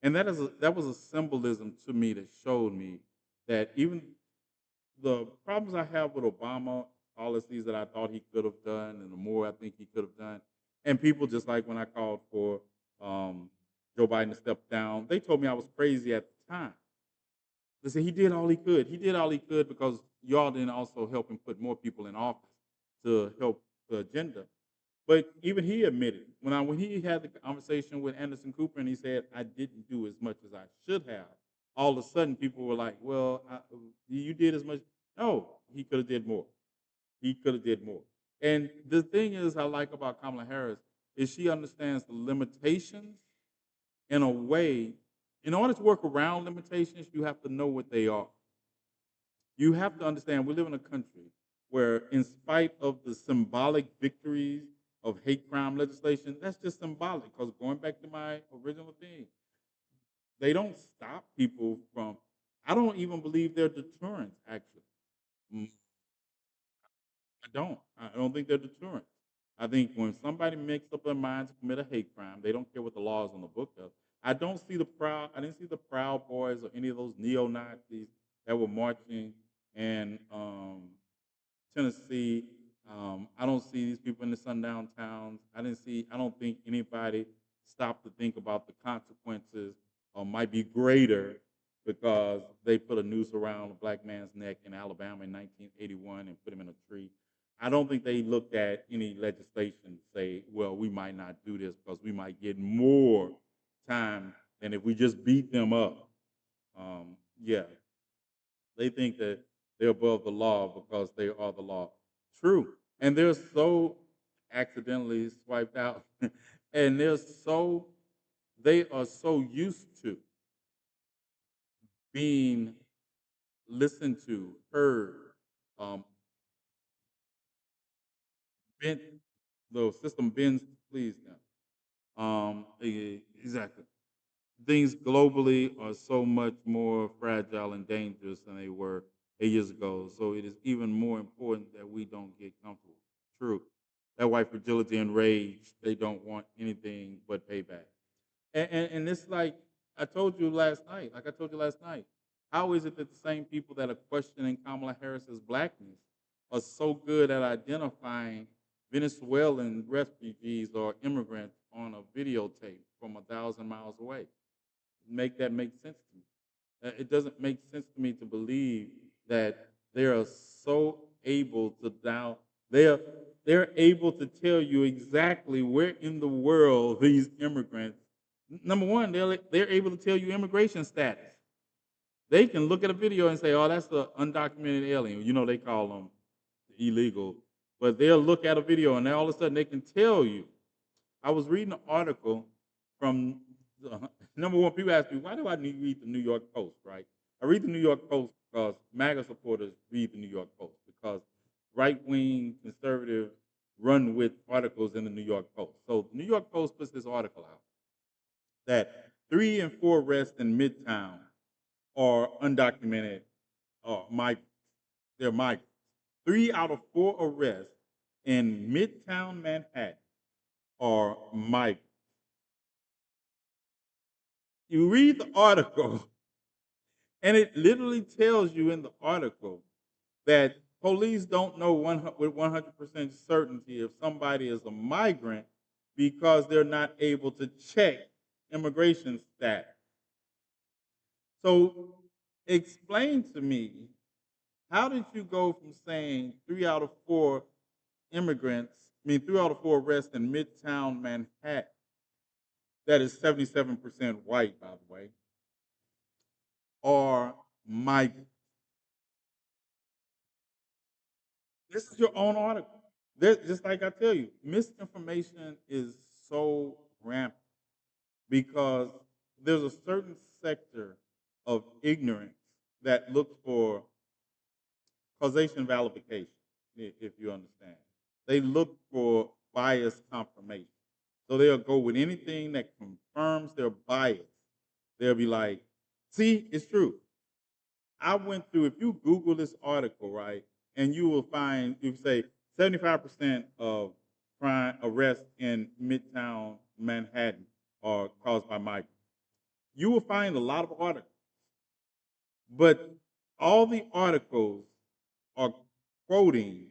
And that was a symbolism to me that showed me that even the problems I have with Obama policies that I thought he could have done and the more I think he could have done. And people, just like when I called for Joe Biden to step down, they told me I was crazy at the time. They said he did all he could. He did all he could because y'all didn't also help him put more people in office to help the agenda. But even he admitted when he had the conversation with Anderson Cooper and he said I didn't do as much as I should have. All of a sudden, people were like, "Well, you did as much." No, he could have did more. He could have did more. And the thing is, I like about Kamala Harris is she understands the limitations in a way. In order to work around limitations, you have to know what they are. You have to understand we live in a country where, in spite of the symbolic victories of hate crime legislation, that's just symbolic. Because going back to my original thing, they don't stop people from. I don't even believe they're deterrents. Actually, Mm, I don't. I don't think they're deterrents. I think when somebody makes up their mind to commit a hate crime, they don't care what the law is on the book of. I don't see the proud. I didn't see the Proud Boys or any of those neo Nazis that were marching and Tennessee. I don't see these people in the sundown towns. I didn't see. I don't think anybody stopped to think about the consequences might be greater because they put a noose around a black man's neck in Alabama in 1981 and put him in a tree. I don't think they looked at any legislation and say, well, we might not do this because we might get more time than if we just beat them up. Yeah, they think that they're above the law because they are the law. True. And they're so accidentally swiped out. And they are so used to being listened to, heard, um, bent, the system bends to please them. Exactly. Things globally are so much more fragile and dangerous than they were 8 years ago. So it is even more important that we don't get comfortable. True. That white fragility and rage, they don't want anything but payback. And it's like I told you last night, like I told you last night, how is it that the same people that are questioning Kamala Harris's blackness are so good at identifying Venezuelan refugees or immigrants on a videotape from 1,000 miles away? Make that make sense to me. It doesn't make sense to me to believe that they are so able to now they're able to tell you exactly where in the world these immigrants. Number one, they're able to tell you immigration status. They can look at a video and say, "Oh, that's the undocumented alien." You know they call them illegal, but they'll look at a video and then all of a sudden they can tell you. I was reading an article from number one. People ask me, why do I need to read the New York Post? Right? I read the New York Post because MAGA supporters read the New York Post because right wing conservative run with articles in the New York Post. So the New York Post puts this article out that 3 and 4 arrests in Midtown are undocumented migrants. They're migrants. 3 out of 4 arrests in Midtown Manhattan are migrants. You read the article, and it literally tells you in the article that police don't know with 100% certainty if somebody is a migrant because they're not able to check immigration status. So, explain to me, how did you go from saying 3 out of 4 immigrants, 3 out of 4 arrests in Midtown Manhattan, that is 77% white, by the way, are migrants? This is your own article. Just like I tell you, misinformation is so rampant because there's a certain sector of ignorance that looks for causation validication, if you understand. They look for bias confirmation. So they'll go with anything that confirms their bias. They'll be like, see, it's true. I went through, if you Google this article, right, and you will find, you say 75% of crime arrests in Midtown Manhattan are caused by migrants. You will find a lot of articles, but all the articles are quoting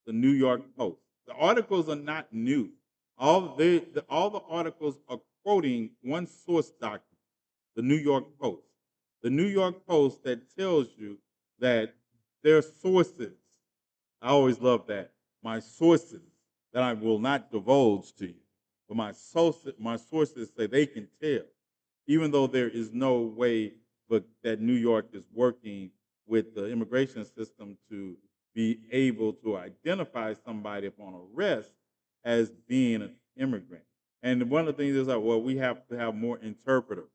the New York Post. The articles are not new. All the articles are quoting one source document, the New York Post. The New York Post that tells you that their sources. I always love that. My sources that I will not divulge to you, but my sources say they can tell, even though there is no way but that New York is working with the immigration system to be able to identify somebody upon arrest as being an immigrant. And one of the things is like, well, we have to have more interpreters.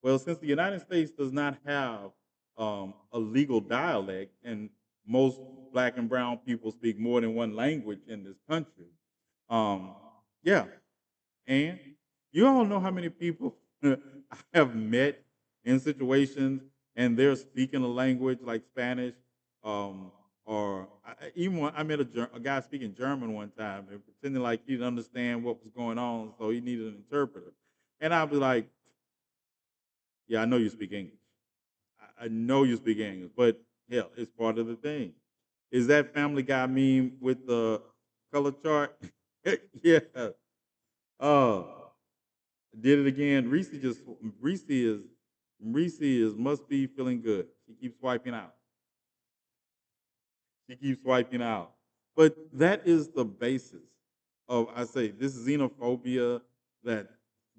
Well, since the United States does not have a legal dialect, and most black and brown people speak more than one language in this country, um, yeah, and you all know how many people I have met in situations and they're speaking a language like Spanish, um, or even when I met a guy speaking German one time and pretending like he didn't understand what was going on, so he needed an interpreter. And I'd be like, yeah, I know you speak English. I know you speak English, but hell, it's part of the thing. Is that Family Guy meme with the color chart? Yeah. Oh, did it again. Reese is must be feeling good. She keeps swiping out. She keeps swiping out. But that is the basis of, I say, this xenophobia that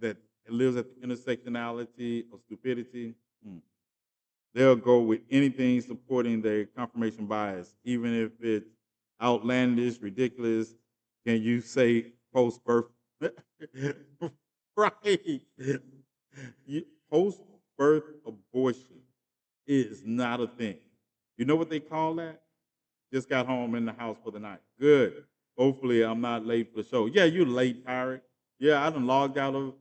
that lives at the intersectionality of stupidity. Mm. They'll go with anything supporting their confirmation bias, even if it's outlandish, ridiculous. Can you say post birth? Right. Post birth abortion is not a thing. You know what they call that? Just got home in the house for the night. Good. Hopefully, I'm not late for the show. Yeah, you late, pirate. Yeah, I done logged out of.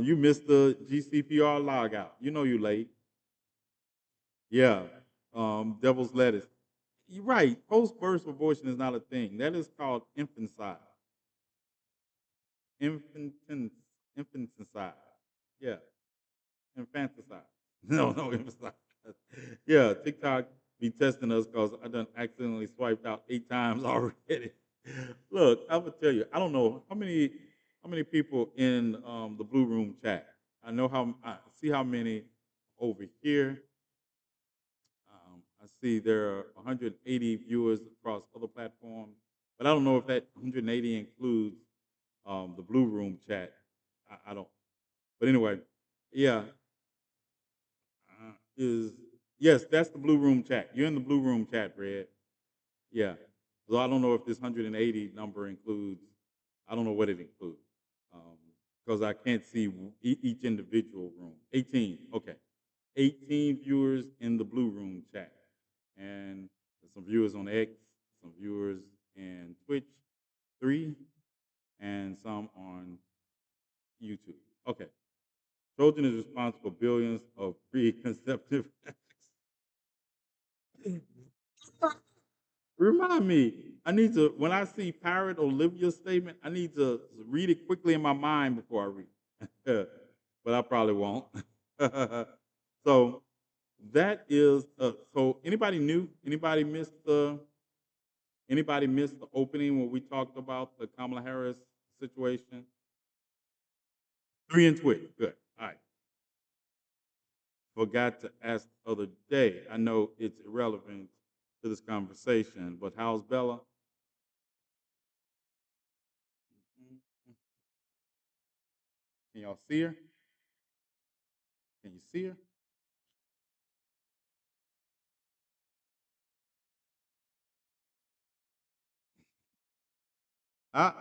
You missed the GCPR log out. You know you late. Yeah, devil's lettuce. You're right. Post birth abortion is not a thing. That is called infanticide. Infantin, infanticide. Yeah, infanticide. No, infanticide. Yeah, TikTok be testing us because I done accidentally swiped out 8 times already. Look, I would tell you, I don't know how many people in the blue room chat. I see how many over here. I see there are 180 viewers across other platforms, but I don't know if that 180 includes the Blue Room chat. I don't. But anyway, yeah, is yes, that's the Blue Room chat. You're in the Blue Room chat, Red. Yeah. So I don't know if this 180 number includes. I don't know what it includes because I can't see each individual room. 18. Okay. 18 viewers in the Blue Room chat. And some viewers on X, some viewers in Twitch, 3, and some on YouTube. Okay. Trojan is responsible for billions of preconceptive Remind me. I need to when I see Pirate Olivia's statement, I need to read it quickly in my mind before I read it. But I probably won't. So that is so anybody new? Anybody missed the opening when we talked about the Kamala Harris situation? 3 and Twitch. Good. All right. Forgot to ask the other day. I know it's irrelevant to this conversation, but how's Bella? Can y'all see her? Can you see her? I,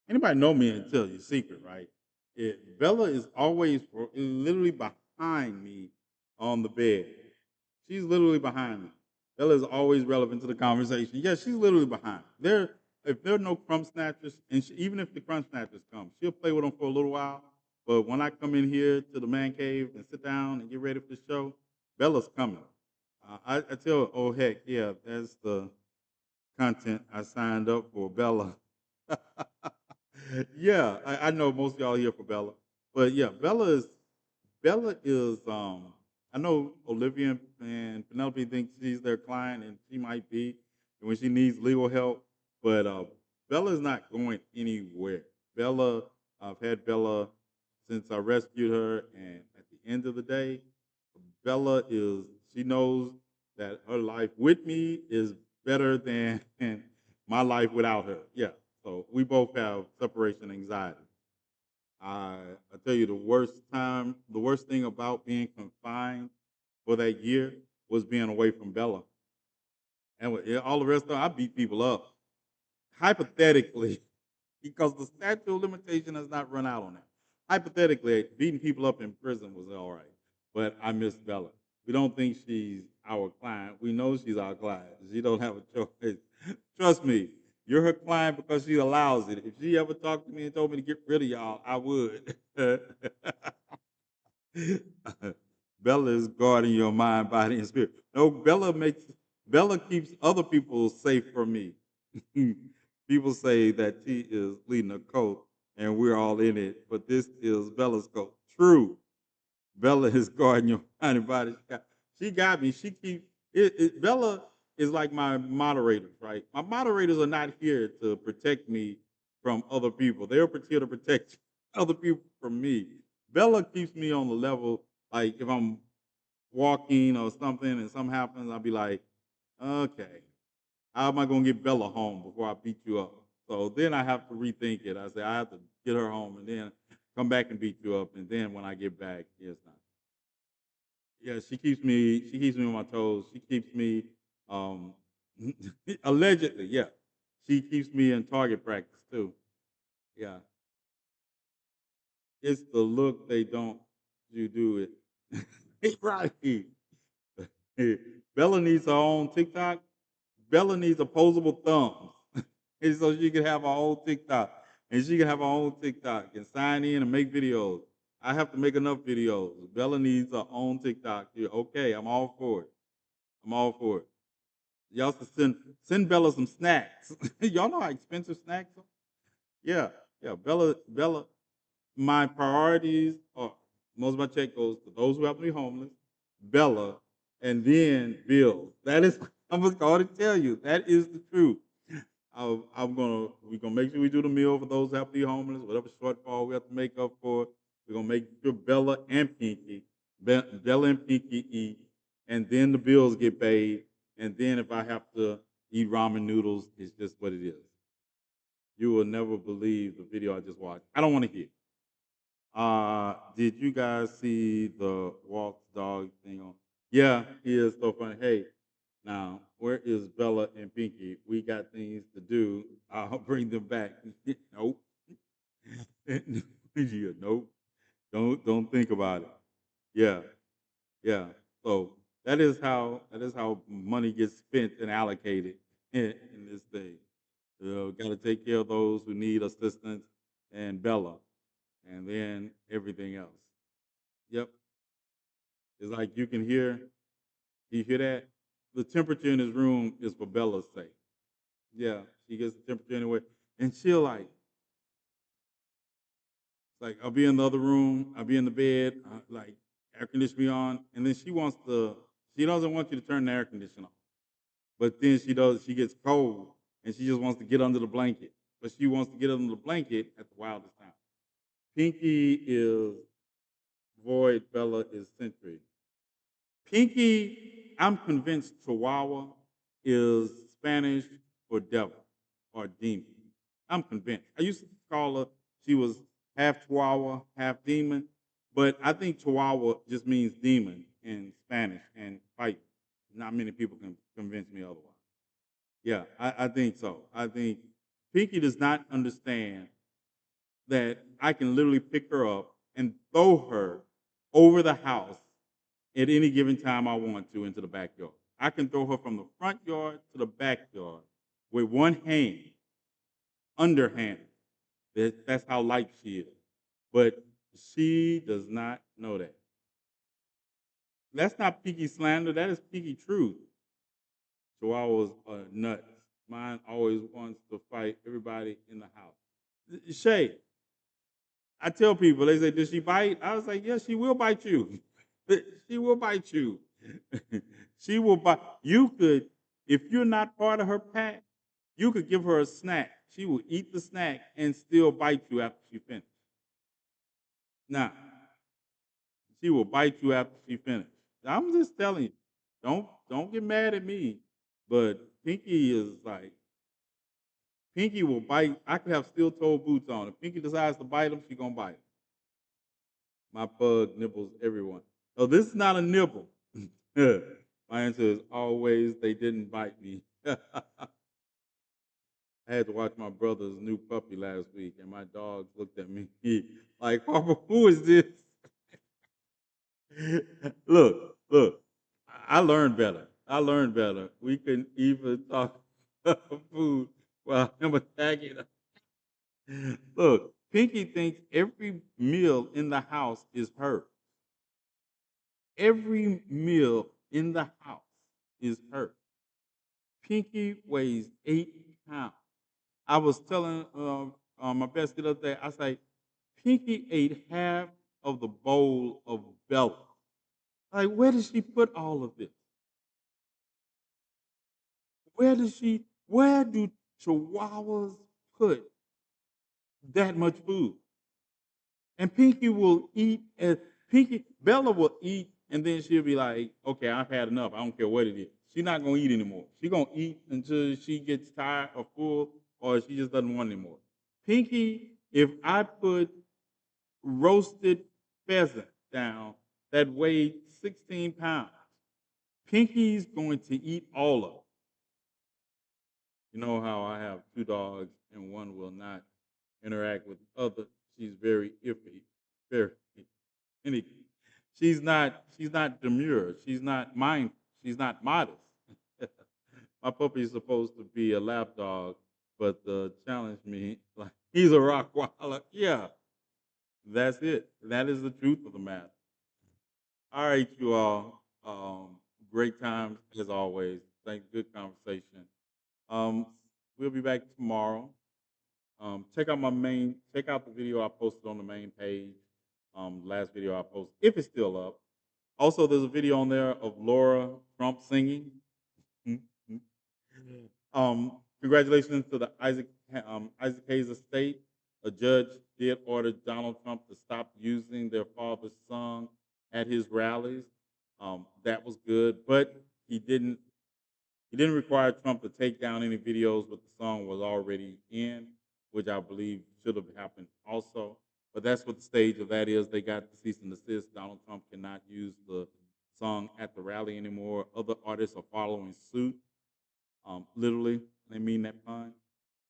anybody know me and tell you a secret, right? Bella is always literally behind me on the bed. She's literally behind me. Bella is always relevant to the conversation. Yes, she's literally behind. If there are no crumb snatchers, and even if the crumb snatchers come, she'll play with them for a little while. But when I come in here to the man cave and sit down and get ready for the show, Bella's coming. I tell her, oh heck yeah, that's the content I signed up for, Bella. Yeah, I know most of y'all here for Bella, but yeah, Bella is. I know Olivia and Penelope think she's their client, and she might be, and when she needs legal help. But Bella's not going anywhere. Bella, I've had Bella since I rescued her, and at the end of the day, Bella is she knows that her life with me is better than my life without her. Yeah. So we both have separation anxiety. I tell you the worst thing about being confined for that year was being away from Bella. And all the rest of it, I beat people up. Hypothetically, because the statute of limitation has not run out on that. Hypothetically, beating people up in prison was all right, but I miss Bella. We don't think she's our client. We know she's our client. She don't have a choice. Trust me, you're her client because she allows it. If she ever talked to me and told me to get rid of y'all, I would. Bella is guarding your mind, body, and spirit. No, Bella keeps other people safe from me. People say that she is leading a cult and we're all in it, but this is Bella's cult. True. Bella is guarding your mind and body. She got me. She keeps Bella is like my moderators, right? My moderators are not here to protect me from other people. They're here to protect other people from me. Bella keeps me on the level. Like if I'm walking or something and something happens, I'll be like, okay, how am I gonna get Bella home before I beat you up? So then I have to rethink it. I say I have to get her home and then come back and beat you up, and then when I get back, it's not. Yeah, she keeps me on my toes. She keeps me um allegedly, yeah. She keeps me in target practice too. Yeah. It's the look they don't you do it. Right. Bella needs her own TikTok. Bella needs opposable thumbs. And so she can have her own TikTok. And she can have her own TikTok and sign in and make videos. I have to make enough videos. Bella needs her own TikTok. Yeah, okay, I'm all for it. I'm all for it. Y'all should send Bella some snacks. Y'all know how expensive snacks are? Yeah, yeah. Bella, my priorities are most of my check goes to those who happen to be homeless, Bella, and then bills. That is, I'm just going to tell you, that is the truth. We're gonna make sure we do the meal for those who happen to be homeless, whatever shortfall we have to make up for. We're gonna make sure Bella and Bella and Pinky eat, and then the bills get paid. And then if I have to eat ramen noodles, it's just what it is. You will never believe the video I just watched. I don't want to hear. Did you guys see the Walt's dog thing on? Yeah, he is so funny. Hey, now where is Bella and Pinky? We got things to do. I'll bring them back. Nope. Yeah, nope. Don't think about it. Yeah, yeah. So that is how money gets spent and allocated in this thing. Got to take care of those who need assistance and Bella, and then everything else. Yep. It's like you hear that? The temperature in his room is for Bella's sake. Yeah, she gets the temperature anyway. And she'll like I'll be in the other room, I'll be in the bed, like air conditioning on, and then she doesn't want you to turn the air conditioner on. But then she gets cold and she just wants to get under the blanket. But she wants to get under the blanket at the wildest time. Pinky is void, Bella is century. Pinky, I'm convinced Chihuahua is Spanish for devil or demon. I'm convinced. I used to call her, she was half Chihuahua, half demon, but I think Chihuahua just means demon in Spanish and fight. Not many people can convince me otherwise. Yeah, I think so. I think Pinky does not understand that I can literally pick her up and throw her over the house at any given time I want to into the backyard. I can throw her from the front yard to the backyard with one hand, underhand. That's how light she is. But she does not know that. That's not Pinky slander. That is Pinky truth. Chihuahuas are nuts. Mine always wants to fight everybody in the house. Shay, I tell people, they say, "Does she bite?" I was like, "Yes, she will bite you. She will bite you. She will bite. You could, if you're not part of her pack. You could give her a snack. She will eat the snack and still bite you after she finishes. Now, she will bite you after she finishes. I'm just telling you, don't get mad at me, but Pinky is like Pinky will bite. I could have steel toe boots on. If Pinky decides to bite him, she gonna bite him. My pug nibbles everyone. So this is not a nibble. My answer is always they didn't bite me. I had to watch my brother's new puppy last week, and my dogs looked at me like, Papa, who is this? Look, I learned better. I learned better. We couldn't even talk food while I'm attacking her. Look, Pinky thinks every meal in the house is hers. Every meal in the house is hers. Pinky weighs 8 pounds. I was telling my bestie the other day, I say, Pinky ate half of the bowl of Bella. Like, where did she put all of this? Where do chihuahuas put that much food? And Pinky will eat, and Bella will eat, and then she'll be like, okay, I've had enough. I don't care what it is. She's not going to eat anymore. She's going to eat until she gets tired or full, or she just doesn't want anymore. Pinky, if I put roasted pheasant down that weighed 16 pounds, Pinky's going to eat all of it. You know how I have two dogs and one will not interact with the other. She's very iffy, very finicky. She's not demure. She's not mindful. She's not modest. My puppy is supposed to be a lap dog, but challenged me like he's a Rottweiler. Yeah, that's it. That is the truth of the matter. All right, you all. Great times as always. Thank good conversation. Um, we'll be back tomorrow. Check out the video I posted on the main page. Last video I posted, if it's still up. Also, there's a video on there of Laura Trump singing. Congratulations to the Isaac Hayes estate. A judge did order Donald Trump to stop using their father's song at his rallies. That was good, but he didn't he didn't require Trump to take down any videos what the song was already in, which I believe should have happened also. But that's what the stage of that is. They got the cease and desist. Donald Trump cannot use the song at the rally anymore. Other artists are following suit. Literally, they mean that pun.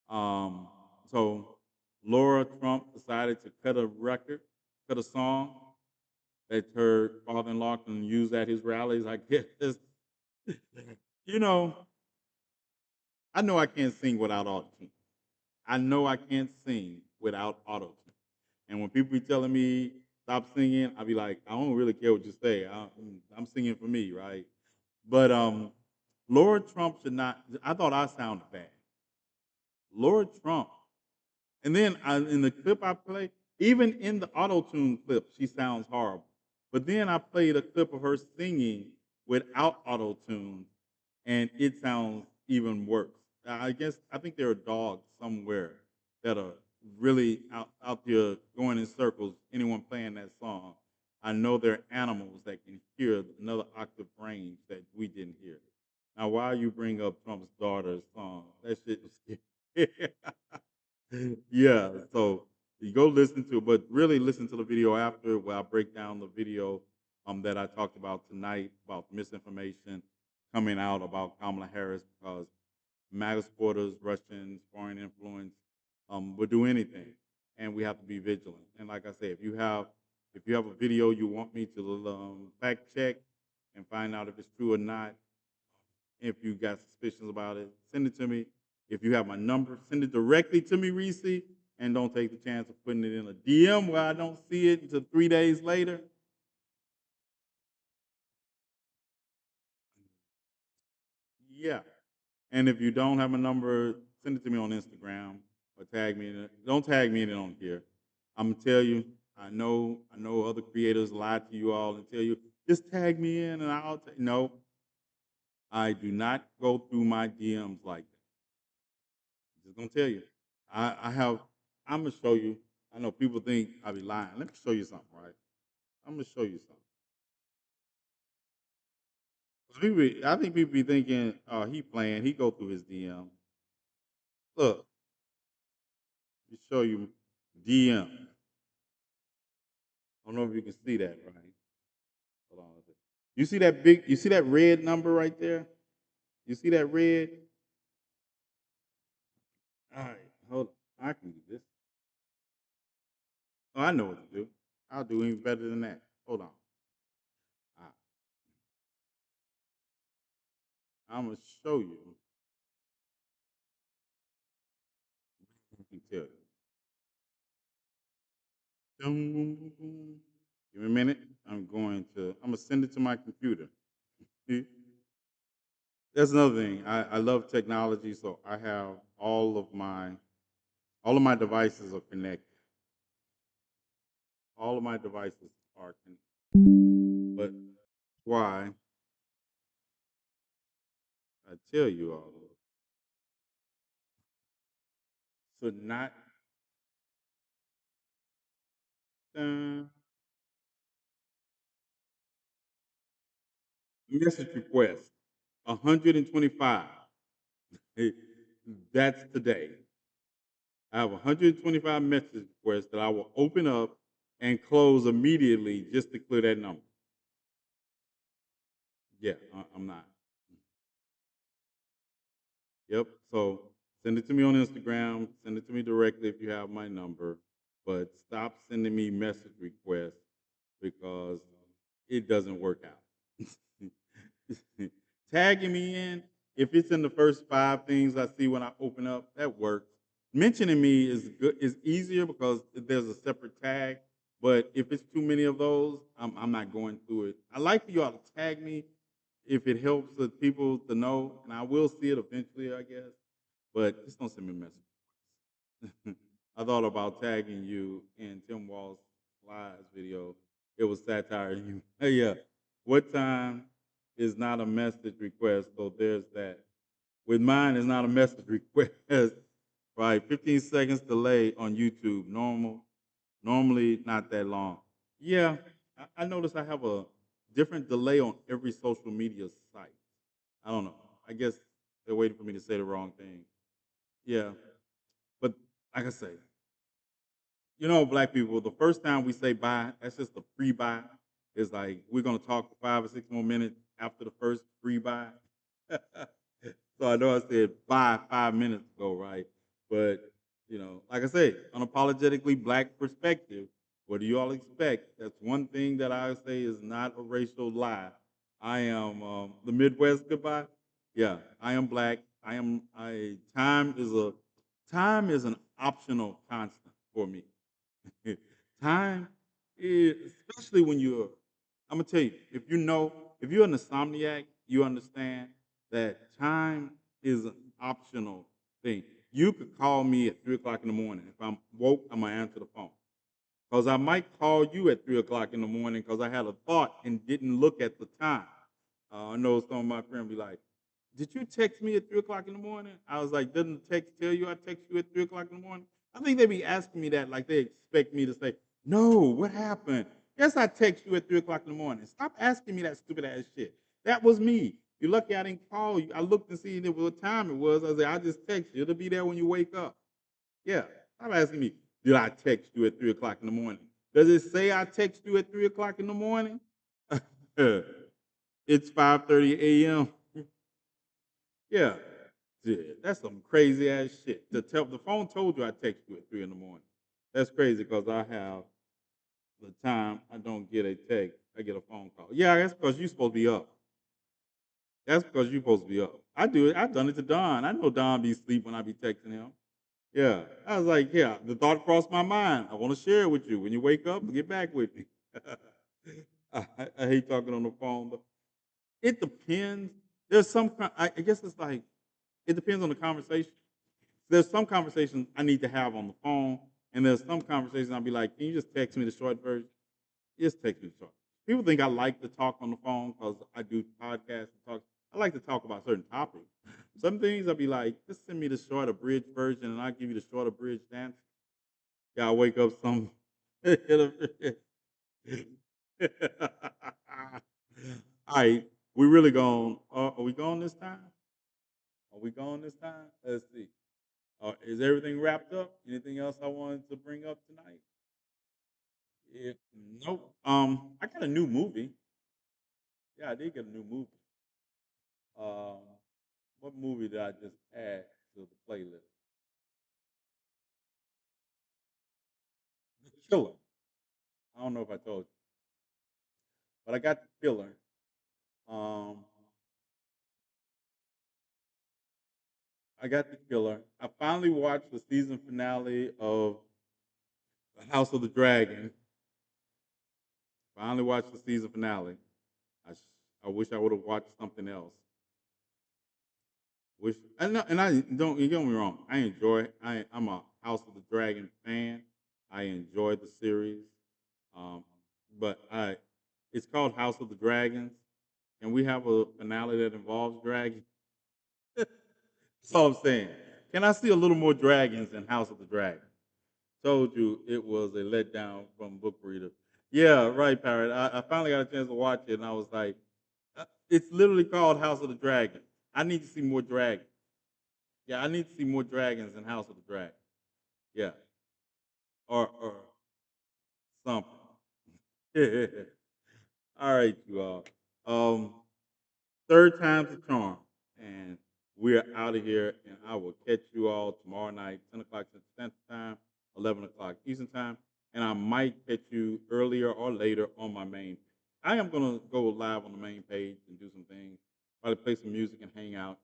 Um, so Laura Trump decided to cut a song that her father-in-law can use at his rallies. I guess, you know, I know I can't sing without auto tune. I know I can't sing without auto tune. And when people be telling me stop singing, I be like, I don't really care what you say. I'm singing for me, right? But Laura Trump should not. I thought I sounded bad. Laura Trump. And then in the clip I played, even in the auto tune clip, she sounds horrible. But then I played a clip of her singing without auto tune, and it sounds even worse. I think there are dogs somewhere that are really out there going in circles. Anyone playing that song, I know there are animals that can hear another octave range that we didn't hear. Now, why you bring up Trump's daughter's song? That shit was scary. Yeah, so you go listen to it, but really listen to the video after where I break down the video that I talked about tonight about misinformation coming out about Kamala Harris because MAGA supporters, Russians, foreign influence will do anything, and we have to be vigilant. And like I say, if you have a video you want me to fact check and find out if it's true or not, if you got suspicions about it, send it to me. If you have my number, send it directly to me, Reese, and don't take the chance of putting it in a DM where I don't see it until 3 days later. Yeah. And if you don't have my number, send it to me on Instagram or tag me in it. Don't tag me in it on here. I'm gonna tell you, I know other creators lie to you all and tell you, just tag me in and I'll no. I do not go through my DMs like that. just gonna tell you. I have. I'm gonna show you. I know people think I be lying. Let me show you something, right? I'm gonna show you something. 'Cause I think people be thinking, "Oh, he playing. He go through his DM." Look, let me show you DM. I don't know if you can see that, right? Hold on. You see that big? You see that red number right there? You see that red? All right, hold on. I can do this. Oh, I know what to do. I'll do even better than that. Hold on. All right, I'm gonna show you. I can tell you. Dum. Give me a minute. I'm gonna send it to my computer. See? That's another thing. I love technology, so I have all of my devices are connected. All of my devices are connected. But why I tell you all of this. So not uh, message request 125. Hey, that's today. I have 125 message requests that I will open up and close immediately just to clear that number. Yeah, I'm not. Yep. So send it to me on Instagram. Send it to me directly if you have my number. But stop sending me message requests because it doesn't work out. Tagging me in, if it's in the first 5 things I see when I open up, that works. Mentioning me is good, is easier because there's a separate tag. But if it's too many of those, I'm not going through it. I like for y'all to tag me if it helps the people to know, and I will see it eventually, I guess. But just don't send me messages. I thought about tagging you in Tim Wall's slides video. It was satire. You, hey, yeah. What time is not a message request? So there's that. With mine, it's not a message request. Right, 15 seconds delay on YouTube. Normally not that long. Yeah, I noticed I have a different delay on every social media site. I don't know. I guess they're waiting for me to say the wrong thing. Yeah, but like I say, black people, the first time we say bye, that's just a pre-buy. It's like we're gonna talk for 5 or 6 more minutes after the first pre-buy. So I know I said bye 5 minutes ago, right? But like I say, unapologetically black perspective. What do you all expect? That's one thing that I say is not a racial lie. I am the Midwest goodbye. Yeah, I am black. I am. I time is an optional constant for me. Time is, especially when you're, I'm gonna tell you, if you're an insomniac, you understand that time is an optional thing. You could call me at 3 o'clock in the morning. If I'm woke, I'm gonna answer the phone. Because I might call you at 3 o'clock in the morning because I had a thought and didn't look at the time. I know some of my friends be like, "Did you text me at 3 o'clock in the morning?" I was like, "Doesn't the text tell you I text you at 3 o'clock in the morning?" I think they be asking me that like they expect me to say, "No, what happened?" Yes, I text you at 3 o'clock in the morning. Stop asking me that stupid ass shit. That was me. You're lucky I didn't call you. I looked and see what time it was. I said, I just text you. It'll be there when you wake up. Yeah. Stop asking me, did I text you at 3 o'clock in the morning? Does it say I text you at 3 o'clock in the morning? It's 5:30 a.m. Yeah. Yeah, that's some crazy ass shit. The phone told you I text you at 3 in the morning. That's crazy because I have the time I don't get a text, I get a phone call. Yeah, that's because you're supposed to be up. That's because you're supposed to be up. I do it. I've done it to Don. I know Don be asleep when I be texting him. Yeah. I was like, yeah, the thought crossed my mind. I want to share it with you. When you wake up, get back with me. I hate talking on the phone, but it depends. There's I guess it's like, it depends on the conversation. There's some conversations I need to have on the phone, and there's some conversations I'll be like, can you just text me the short version? Just text me the short. People think I like to talk on the phone because I do podcasts and talk. I like to talk about certain topics. Some things I'll be like, just send me the short abridged version, and I'll give you the short abridged answer. Yeah, I wake up some. All right, we really going? Are we going this time? Are we going this time? Let's see. Is everything wrapped up? Anything else I wanted to bring up tonight? If nope. I got a new movie. Yeah, I did get a new movie. Um, what movie did I just add to the playlist? The Killer. I don't know if I told you, but I got The Killer. Um, I got The Killer. I finally watched the season finale of The House of the Dragon. Finally watched the season finale. I, sh- I wish I would have watched something else. Wish and I don't you get me wrong. I enjoy. I'm a House of the Dragon fan. I enjoy the series, um, but it's called House of the Dragons, and we have a finale that involves dragons. That's all I'm saying. Can I see a little more dragons in House of the Dragon? Told you it was a letdown from book reader. Yeah, right, Parrot. I finally got a chance to watch it, and I was like, it's literally called House of the Dragon. I need to see more dragons. Yeah, I need to see more dragons in House of the Dragon. Yeah, or something. All right, you all. Third time's a charm, and we're out of here. And I will catch you all tomorrow night, 10 o'clock Central Time, 11 o'clock Eastern Time, and I might catch you earlier or later on my main. I am gonna go live on the main page and do some things, probably play some music and hang out.